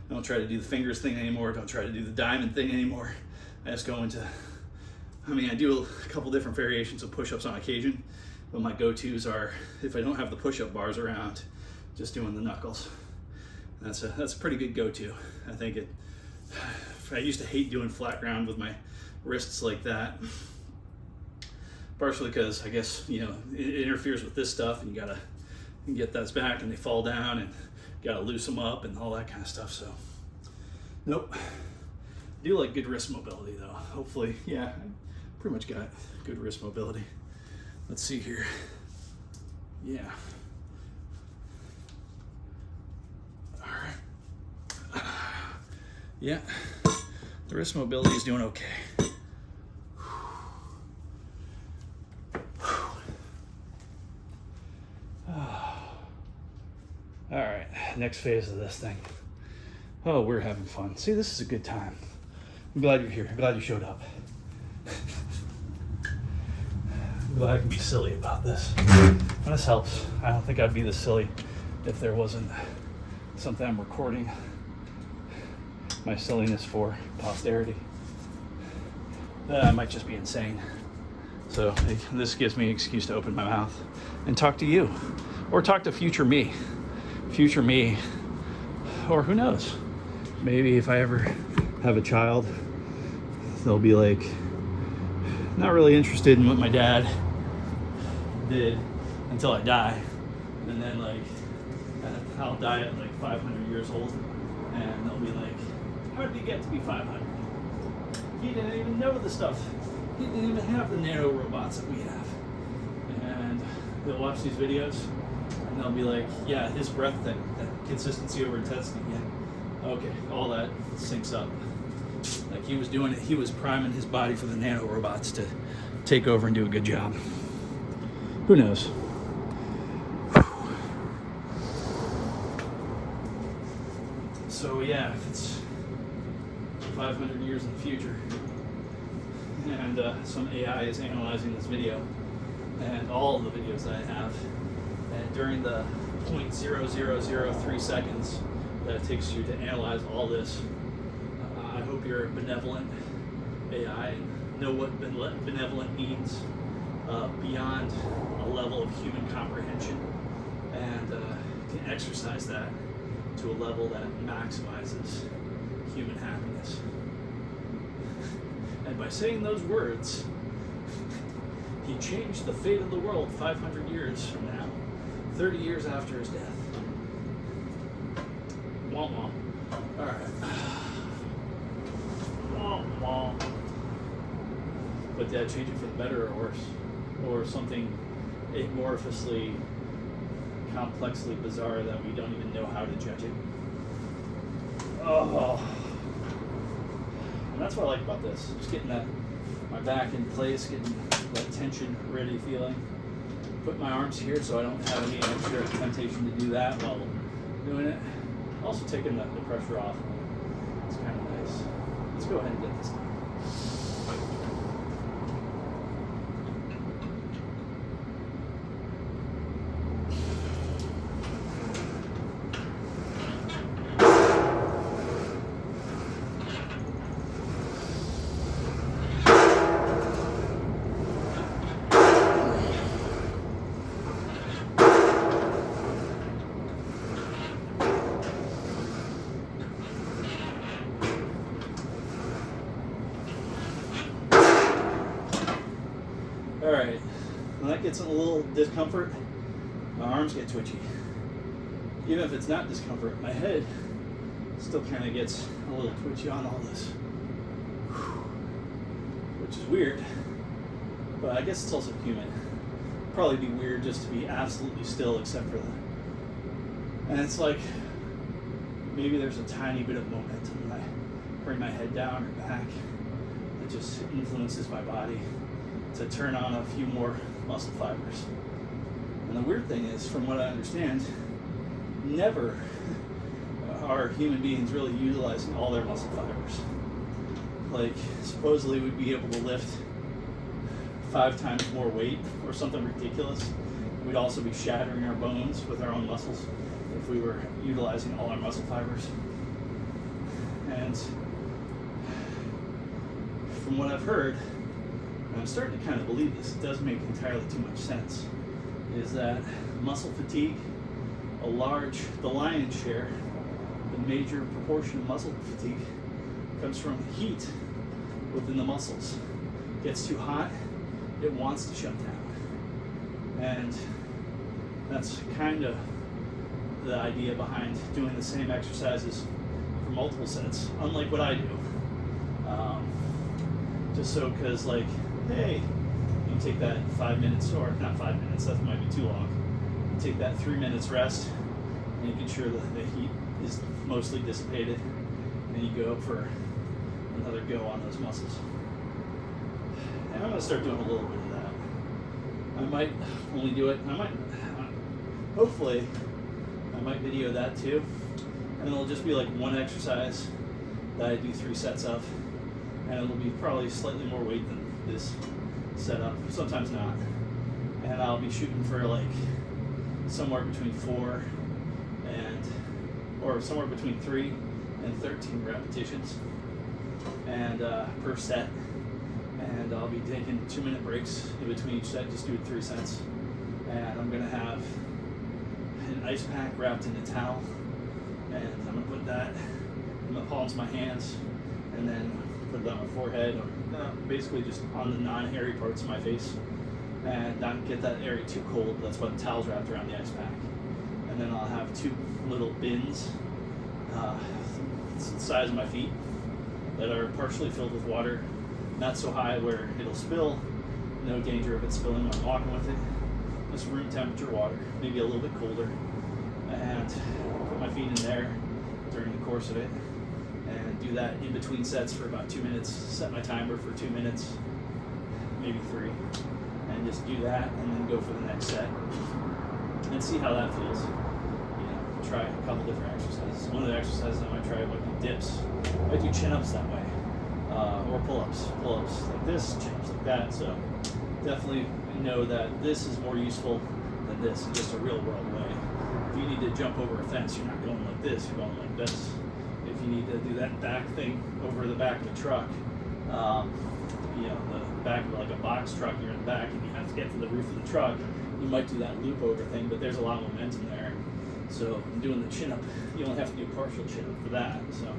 I don't try to do the fingers thing anymore. Don't try to do the diamond thing anymore. I just go into, I mean, I do a couple different variations of push-ups on occasion, but my go-tos are, if I don't have the push-up bars around, just doing the knuckles. That's a pretty good go-to. I think I used to hate doing flat ground with my wrists like that, partially because I guess, you know, it interferes with this stuff, and you gotta get those back and they fall down, and you gotta loose them up and all that kind of stuff. So nope. I do like good wrist mobility though. Hopefully, yeah, I pretty much got good wrist mobility. Let's see here. Yeah. All right. Yeah, the wrist mobility is doing okay. All right, next phase of this thing. Oh, we're having fun. See, this is a good time. I'm glad you're here. I'm glad you showed up. I'm glad I can be silly about this. And this helps. I don't think I'd be this silly if there wasn't something I'm recording my silliness for posterity. Then I might just be insane. So this gives me an excuse to open my mouth and talk to you, or talk to future me, or who knows, maybe if I ever have a child, they'll be like, not really interested in what my dad did until I die, and then like I'll die at like 500 years old, and they'll be like, how did he get to be 500? He didn't even know the stuff. He didn't even have the nano robots that we have. And they'll watch these videos and they'll be like, yeah, his breath thing, that consistency over intensity, yeah. Okay, all that syncs up. Like he was doing it, he was priming his body for the nano robots to take over and do a good job. Who knows? So yeah, if it's 500 years in the future, and some AI is analyzing this video and all of the videos that I have, and during the 0.0003 seconds that it takes you to analyze all this, I hope you're a benevolent AI and know what benevolent means beyond a level of human comprehension, and can exercise that to a level that maximizes human happiness. And by saying those words, he changed the fate of the world 500 years from now, 30 years after his death. Womp womp. All right. Womp womp. But did I change it for the better or worse? Or something amorphously, complexly bizarre that we don't even know how to judge it? Oh. And that's what I like about this. Just getting my back in place, getting that tension ready feeling. Put my arms here so I don't have any extra temptation to do that while doing it. Also taking the pressure off. It's kind of nice. Let's go ahead and get this done. stomach gets a little discomfort, my arms get twitchy. Even if it's not discomfort, my head still kind of gets a little twitchy on all this, which is weird, but I guess it's also human. Probably be weird just to be absolutely still except for that. And it's like maybe there's a tiny bit of momentum when I bring my head down or back that just influences my body to turn on a few more muscle fibers. And the weird thing is, from what I understand, never are human beings really utilizing all their muscle fibers. Like, supposedly we'd be able to lift 5 times more weight or something ridiculous. We'd also be shattering our bones with our own muscles if we were utilizing all our muscle fibers. And from what I've heard, and I'm starting to kind of believe this, it does make entirely too much sense, is that muscle fatigue, the lion's share, the major proportion of muscle fatigue comes from heat within the muscles. It gets too hot, it wants to shut down. And that's kind of the idea behind doing the same exercises for multiple sets, unlike what I do. Just so, because like, hey, you take that 5 minutes, or not 5 minutes, that might be too long. You take that 3 minutes rest, making sure that the heat is mostly dissipated, and you go for another go on those muscles. And I'm going to start doing a little bit of that. I might only do it, hopefully, I might video that too. And it'll just be like one exercise that I do 3 sets of. And it'll be probably slightly more weight than this setup, sometimes not. And I'll be shooting for like somewhere between 3 and 13 repetitions and per set. And I'll be taking 2-minute breaks in between each set, just doing 3 sets. And I'm gonna have an ice pack wrapped in a towel, and I'm gonna put that in the palms of my hands, and then put it on my forehead, or basically just on the non-hairy parts of my face, and not get that area too cold. That's why the towel's wrapped around the ice pack. And then I'll have 2 little bins, the size of my feet, that are partially filled with water, not so high where it'll spill, no danger of it spilling when I'm walking with it. Just room temperature water, maybe a little bit colder, and put my feet in there during the course of it, and do that in between sets for about 2 minutes. Set my timer for 2 minutes, maybe 3, and just do that, and then go for the next set, and see how that feels. Try a couple different exercises. One of the exercises I might try might be dips. I might do chin-ups that way, or pull-ups like this, chin-ups like that. So definitely know that this is more useful than this in just a real-world way. If you need to jump over a fence, you're not going like this, you're going like this. If you need to do that back thing over the back of the truck, the back of like a box truck, you're in the back and you have to get to the roof of the truck, you might do that loop over thing, but there's a lot of momentum there. So doing the chin-up, you only have to do a partial chin-up for that. So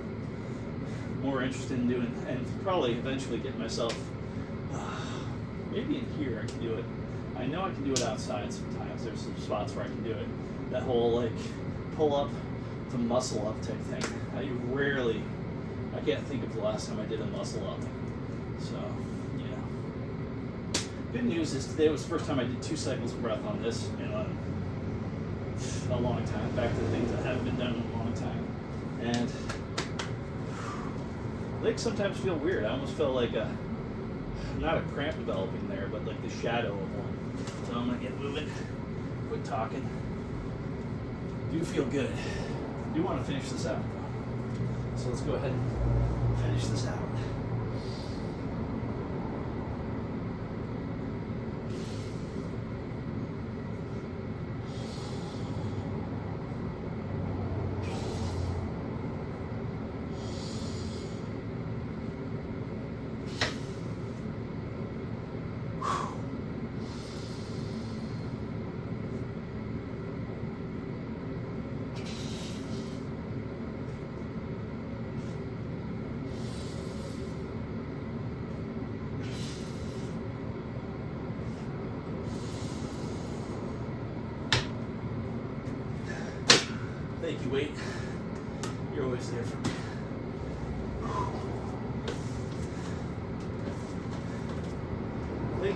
more interested in doing, and probably eventually get myself, maybe in here I can do it. I know I can do it outside sometimes. There's some spots where I can do it. That whole like pull up to muscle up type thing. I can't think of the last time I did a muscle up. So, Good news is today was the first time I did 2 cycles of breath on this in a long time. Back to things that haven't been done in a long time. And legs sometimes feel weird. I almost felt like not a cramp developing there, but like the shadow of one. So I'm gonna get moving, quit talking. Do feel good. Do want to finish this out though. So let's go ahead and finish this out.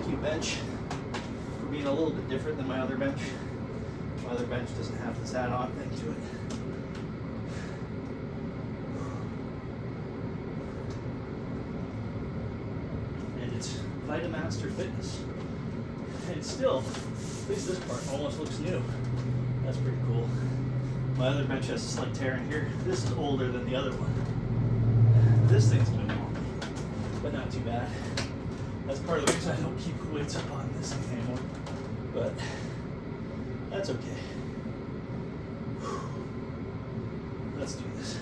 thank you bench for being a little bit different than my other bench. My other bench doesn't have this add-on thing to it. And it's Vitamaster Fitness. And still, at least this part almost looks new. That's pretty cool. My other bench has a slight tear in here. This is older than the other one. This thing's been wonky, but not too bad. That's part of the reason I don't keep weights up on this thing anymore. But that's okay. Let's do this.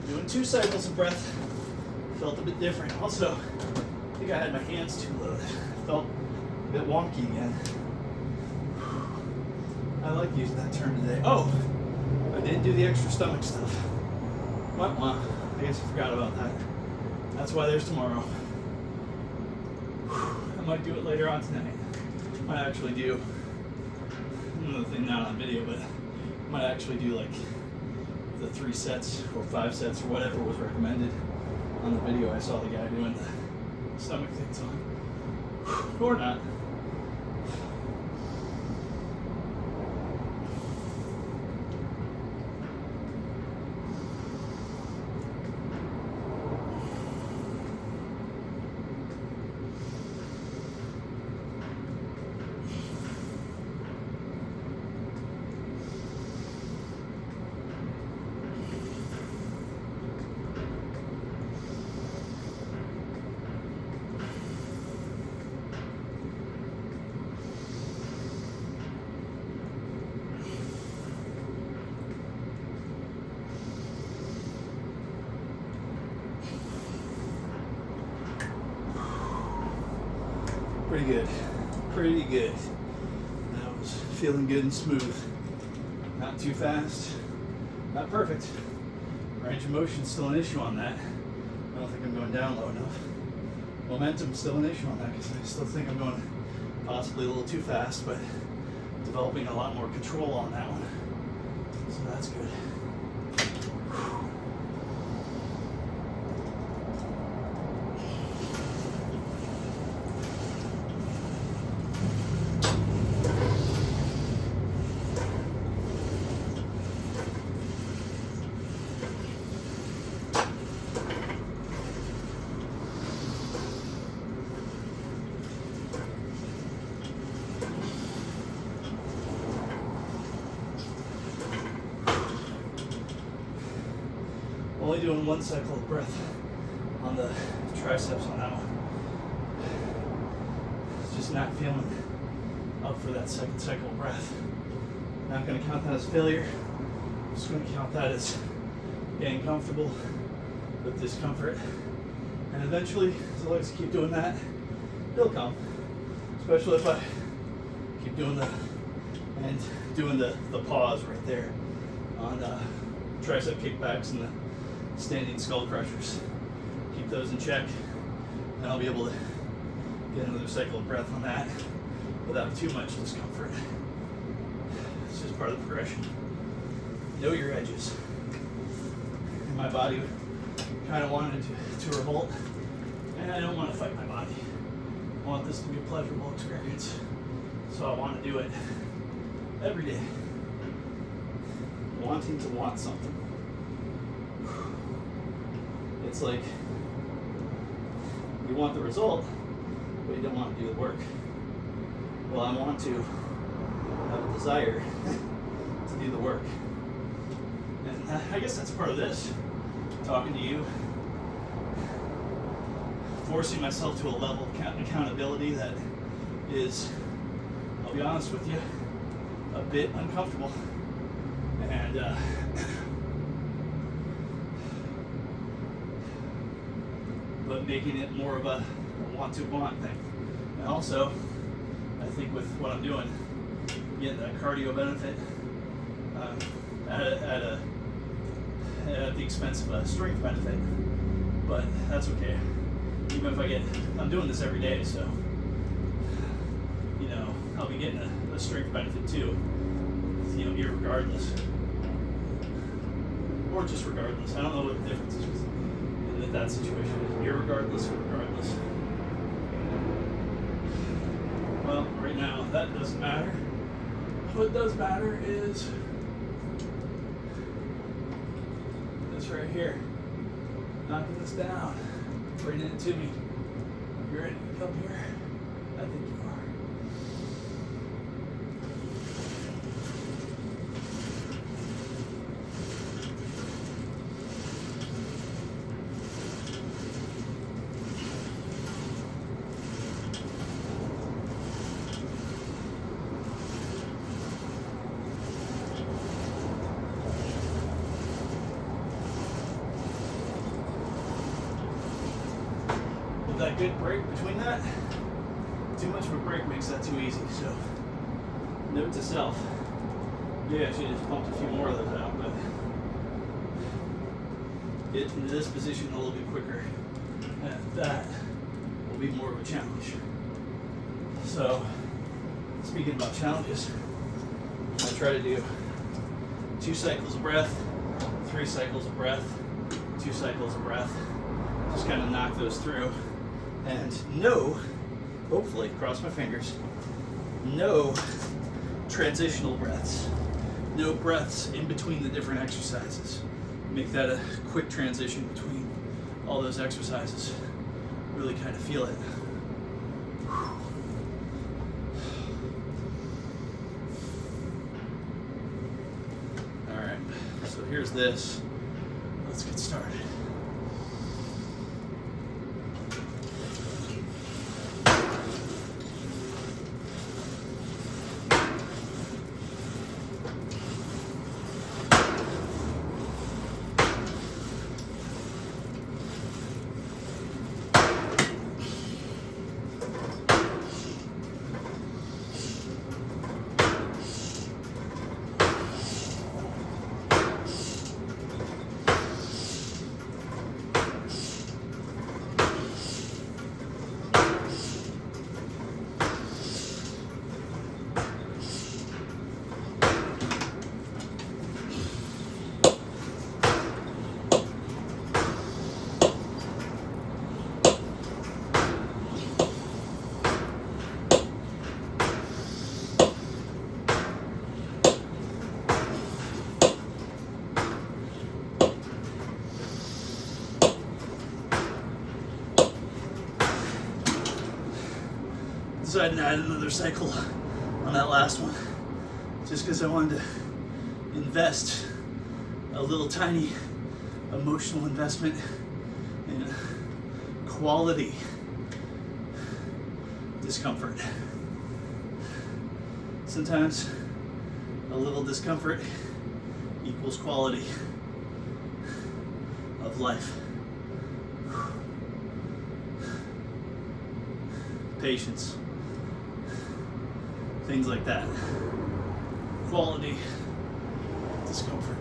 Doing 2 cycles of breath felt a bit different. Also, I think I had my hands too loaded. Felt a bit wonky again. I like using that term today. Oh, I didn't do the extra stomach stuff. Well, I guess I forgot about that. That's why there's tomorrow. I might do it later on tonight. Might actually do another thing, not on video, but might actually do like the 3 sets or 5 sets or whatever was recommended on the video. I saw the guy doing the stomach things on, or not. Pretty good, pretty good. That was feeling good and smooth. Not too fast, not perfect. Range of motion's still an issue on that. I don't think I'm going down low enough. Momentum's still an issue on that because I still think I'm going possibly a little too fast, but developing a lot more control on that one. So that's good. Only doing 1 cycle of breath on the triceps on that one. It's just not feeling up for that 2nd cycle of breath. Not going to count that as failure. I'm just going to count that as getting comfortable with discomfort. And eventually, as long as I keep doing that, it'll come. Especially if I keep doing the pause right there on tricep kickbacks and the standing skull crushers. Keep those in check, and I'll be able to get another cycle of breath on that without too much discomfort. It's just part of the progression. Know your edges. And my body kind of wanted to revolt, and I don't want to fight my body. I want this to be a pleasurable experience, so I want to do it every day. Wanting to want something. It's like you want the result, but you don't want to do the work. Well, I want to have a desire to do the work. And I guess that's part of this, talking to you, forcing myself to a level of accountability that is, I'll be honest with you, a bit uncomfortable. And but making it more of a want thing. And also, I think with what I'm doing, getting that cardio benefit, at the expense of a strength benefit. But that's okay. Even if I'm doing this every day, so I'll be getting a strength benefit too. Irregardless, or just regardless. I don't know what the difference is in that situation. Irregardless or regardless. Well, right now that doesn't matter. What does matter is this right here. Knocking this down, bringing it to me. You ready to come here? I think you are. That good break between that. Too much of a break makes that too easy. So, note to self: maybe I should have just pumped a few more of those out, but get into this position a little bit quicker. And that will be more of a challenge. So, speaking about challenges, I try to do 2 cycles of breath, 3 cycles of breath, 2 cycles of breath. Just kind of knock those through. And no, hopefully, cross my fingers, no transitional breaths. No breaths in between the different exercises. Make that a quick transition between all those exercises. Really kind of feel it. All right, so here's this. Let's get started. Decided to add another cycle on that last one just because I wanted to invest a little tiny emotional investment in quality discomfort. Sometimes a little discomfort equals quality of life. Patience. Things like that. Quality discomfort.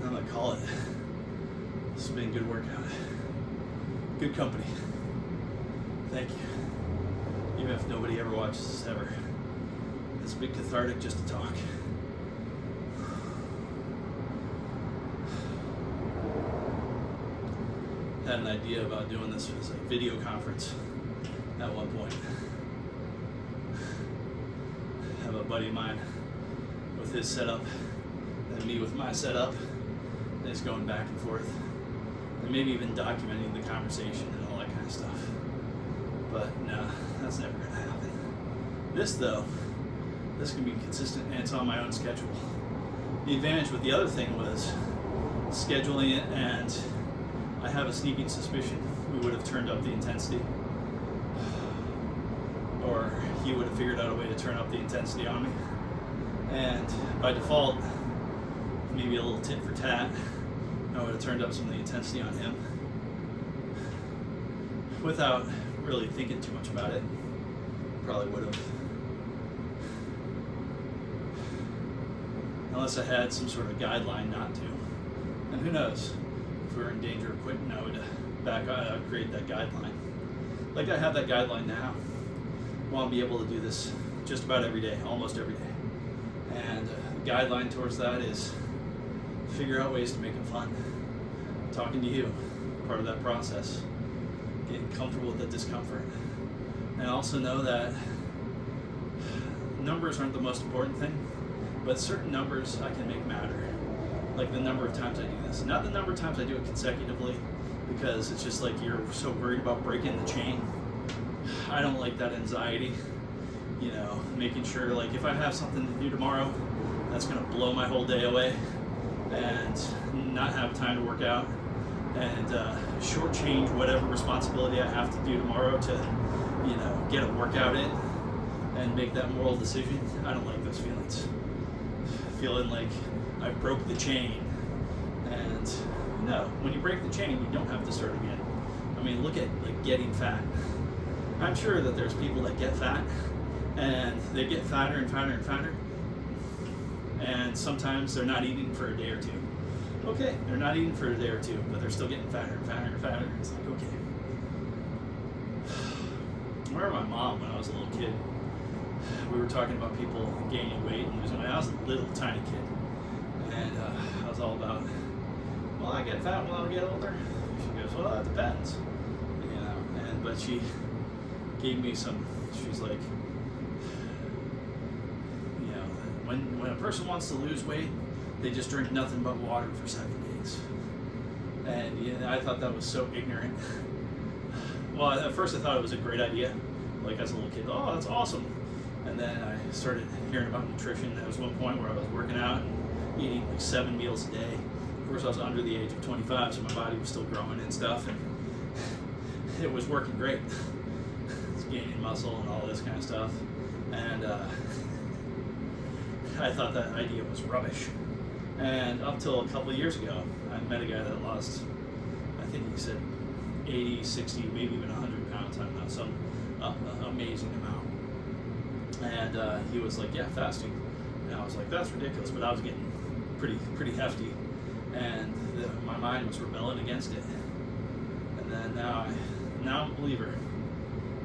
I'm gonna call it. This has been a good workout. Good company. Thank you. Even if nobody ever watches this ever. It's a bit cathartic just to talk. Had an idea about doing this as a video conference at one point. Have a buddy of mine with his setup and me with my setup, and it's going back and forth, and maybe even documenting the conversation and all that kind of stuff. But no, that's never gonna happen. This though, this can be consistent and it's on my own schedule. The advantage with the other thing was scheduling it, and I have a sneaking suspicion we would have turned up the intensity, or he would have figured out a way to turn up the intensity on me. And by default, maybe a little tit for tat, I would have turned up some of the intensity on him without really thinking too much about it. Probably would have. unless I had some sort of guideline not to. And who knows, if we were in danger of quitting, I would create that guideline. Like I have that guideline now. I want to be able to do this just about every day, almost every day. And the guideline towards that is figure out ways to make it fun. Talking to you, part of that process. Getting comfortable with the discomfort. And also know that numbers aren't the most important thing, but certain numbers I can make matter. Like the number of times I do this. Not the number of times I do it consecutively, because it's just like you're so worried about breaking the chain. I don't like that anxiety. You know, making sure like if I have something to do tomorrow that's gonna blow my whole day away and not have time to work out and shortchange whatever responsibility I have to do tomorrow to, you know, get a workout in and make that moral decision. I don't like those feelings. Feeling like I broke the chain. And no, when you break the chain, you don't have to start again. I mean, look at like getting fat. I'm sure that there's people that get fat and they get fatter and fatter and fatter. And sometimes they're not eating for a day or two. Okay, they're not eating for a day or two, but they're still getting fatter and fatter and fatter. It's like, okay. I remember my mom when I was a little kid. We were talking about people gaining weight and losing weight. I was a little tiny kid. And I was all about, well, I get fat when I get older. She goes, well, that depends. You know, but she gave me some, she's like, you know, when a person wants to lose weight, they just drink nothing but water for 7 days. And you know, I thought that was so ignorant. Well, at first I thought it was a great idea. Like as a little kid, oh, that's awesome. And then I started hearing about nutrition. There was one point where I was working out and eating like 7 meals a day. Of course, I was under the age of 25, so my body was still growing and stuff, and it was working great. It's gaining muscle and all this kind of stuff. And I thought that idea was rubbish. And up till a couple of years ago, I met a guy that lost, I think he said 80, 60, maybe even 100 pounds. I don't know, some amazing amount. And he was like, yeah, fasting. And I was like, that's ridiculous, but I was getting pretty hefty. And my mind was rebelling against it. And then now I'm a believer.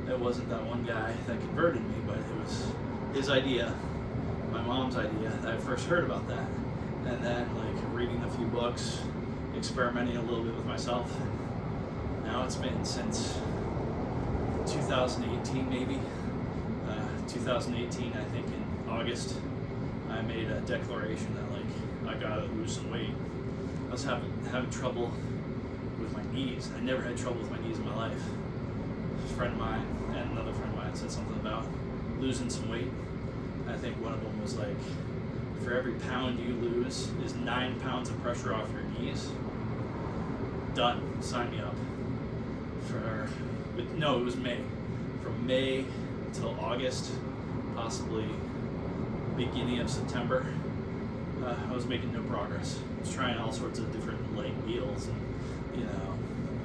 It wasn't that one guy that converted me, but it was his idea, my mom's idea, that I first heard about that. And then like reading a few books, experimenting a little bit with myself. Now it's been since 2018 maybe. 2018, I think in August, I made a declaration that like I gotta lose some weight. I was having trouble with my knees. I never had trouble with my knees in my life. A friend of mine and another friend of mine said something about losing some weight. I think one of them was like, for every pound you lose is 9 pounds of pressure off your knees. Done. Sign me up. No, it was May. From May till August, possibly beginning of September, I was making no progress. I was trying all sorts of different light meals, and you know,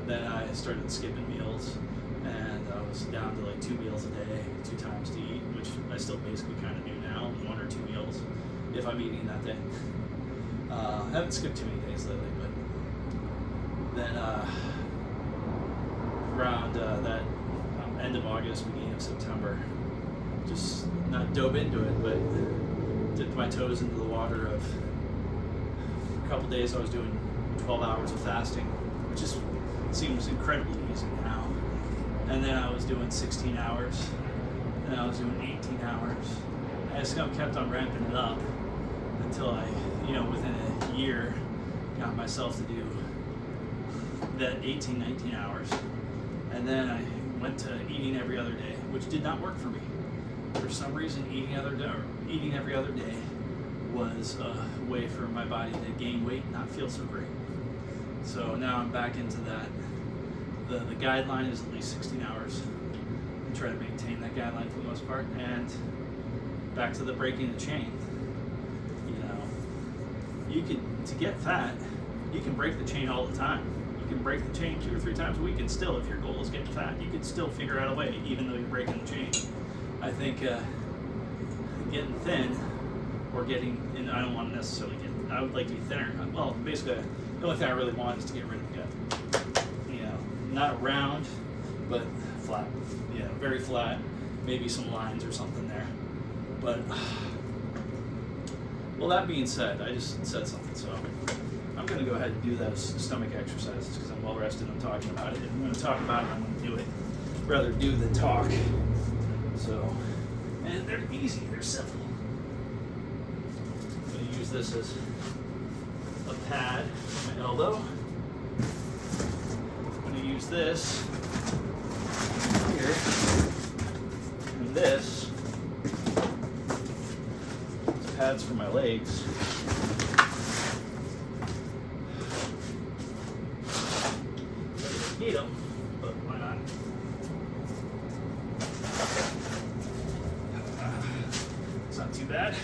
then I started skipping meals, and I was down to like 2 meals a day, 2 times to eat, which I still basically kind of do now, 1 or 2 meals if I'm eating that day. I haven't skipped too many days lately, but then around that end of August, beginning of September, just not dove into it, but dipped my toes into the water of a couple days I was doing 12 hours of fasting, which just seems incredibly easy now. And then I was doing 16 hours, and I was doing 18 hours. I just kept on ramping it up until I, you know, within a year, got myself to do that 18, 19 hours. And then I went to eating every other day, which did not work for me. For some reason, eating every other day was a way for my body to gain weight and not feel so great. So now I'm back into that. The guideline is at least 16 hours. I try to maintain that guideline for the most part. And back to the breaking the chain. You know, to get fat, you can break the chain all the time. You can break the chain 2 or 3 times a week, and still, if your goal is getting fat, you can still figure out a way, even though you're breaking the chain. I think getting thin or getting, and I don't want to necessarily get, I would like to be thinner. Well, basically, the only thing I really want is to get rid of gut. You know, not round, but flat. You know, very flat. Maybe some lines or something there. But, well, that being said, I just said something, so I'm going to go ahead and do those stomach exercises because I'm well rested. I'm talking about it. If I'm going to talk about it, I'm going to do it. Rather do than talk. So, and they're easy. They're simple. I'm going to use this as a pad for my elbow. I'm going to use this here and this as pads for my legs. Need them, but why not? It's not too bad.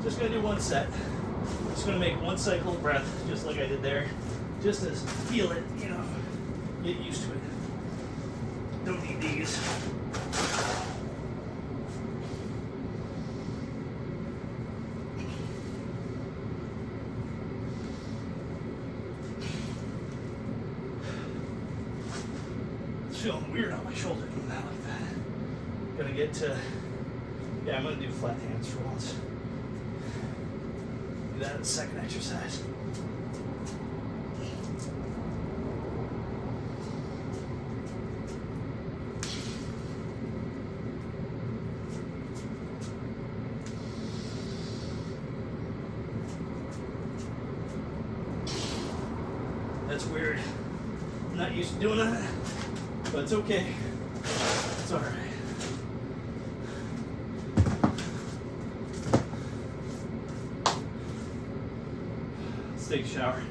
Just gonna do one set. Just gonna make one cycle of breath, just like I did there. Just to feel it, you know, get used to it. Don't need these. It's feeling weird on my shoulder doing that like that. Gonna get to, yeah, I'm gonna do flat hands for once. Do that in the second exercise. That's weird. I'm not used to doing that, but it's okay. It's all right. Let's take a shower.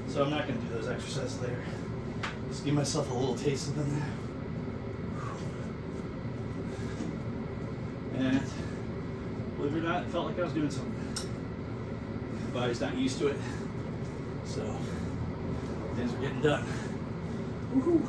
So I'm not going to do those exercises later. Just give myself a little taste of them. And believe it or not, it felt like I was doing something. My body's not used to it. So, things are getting done. Woohoo!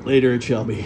Later it shall be.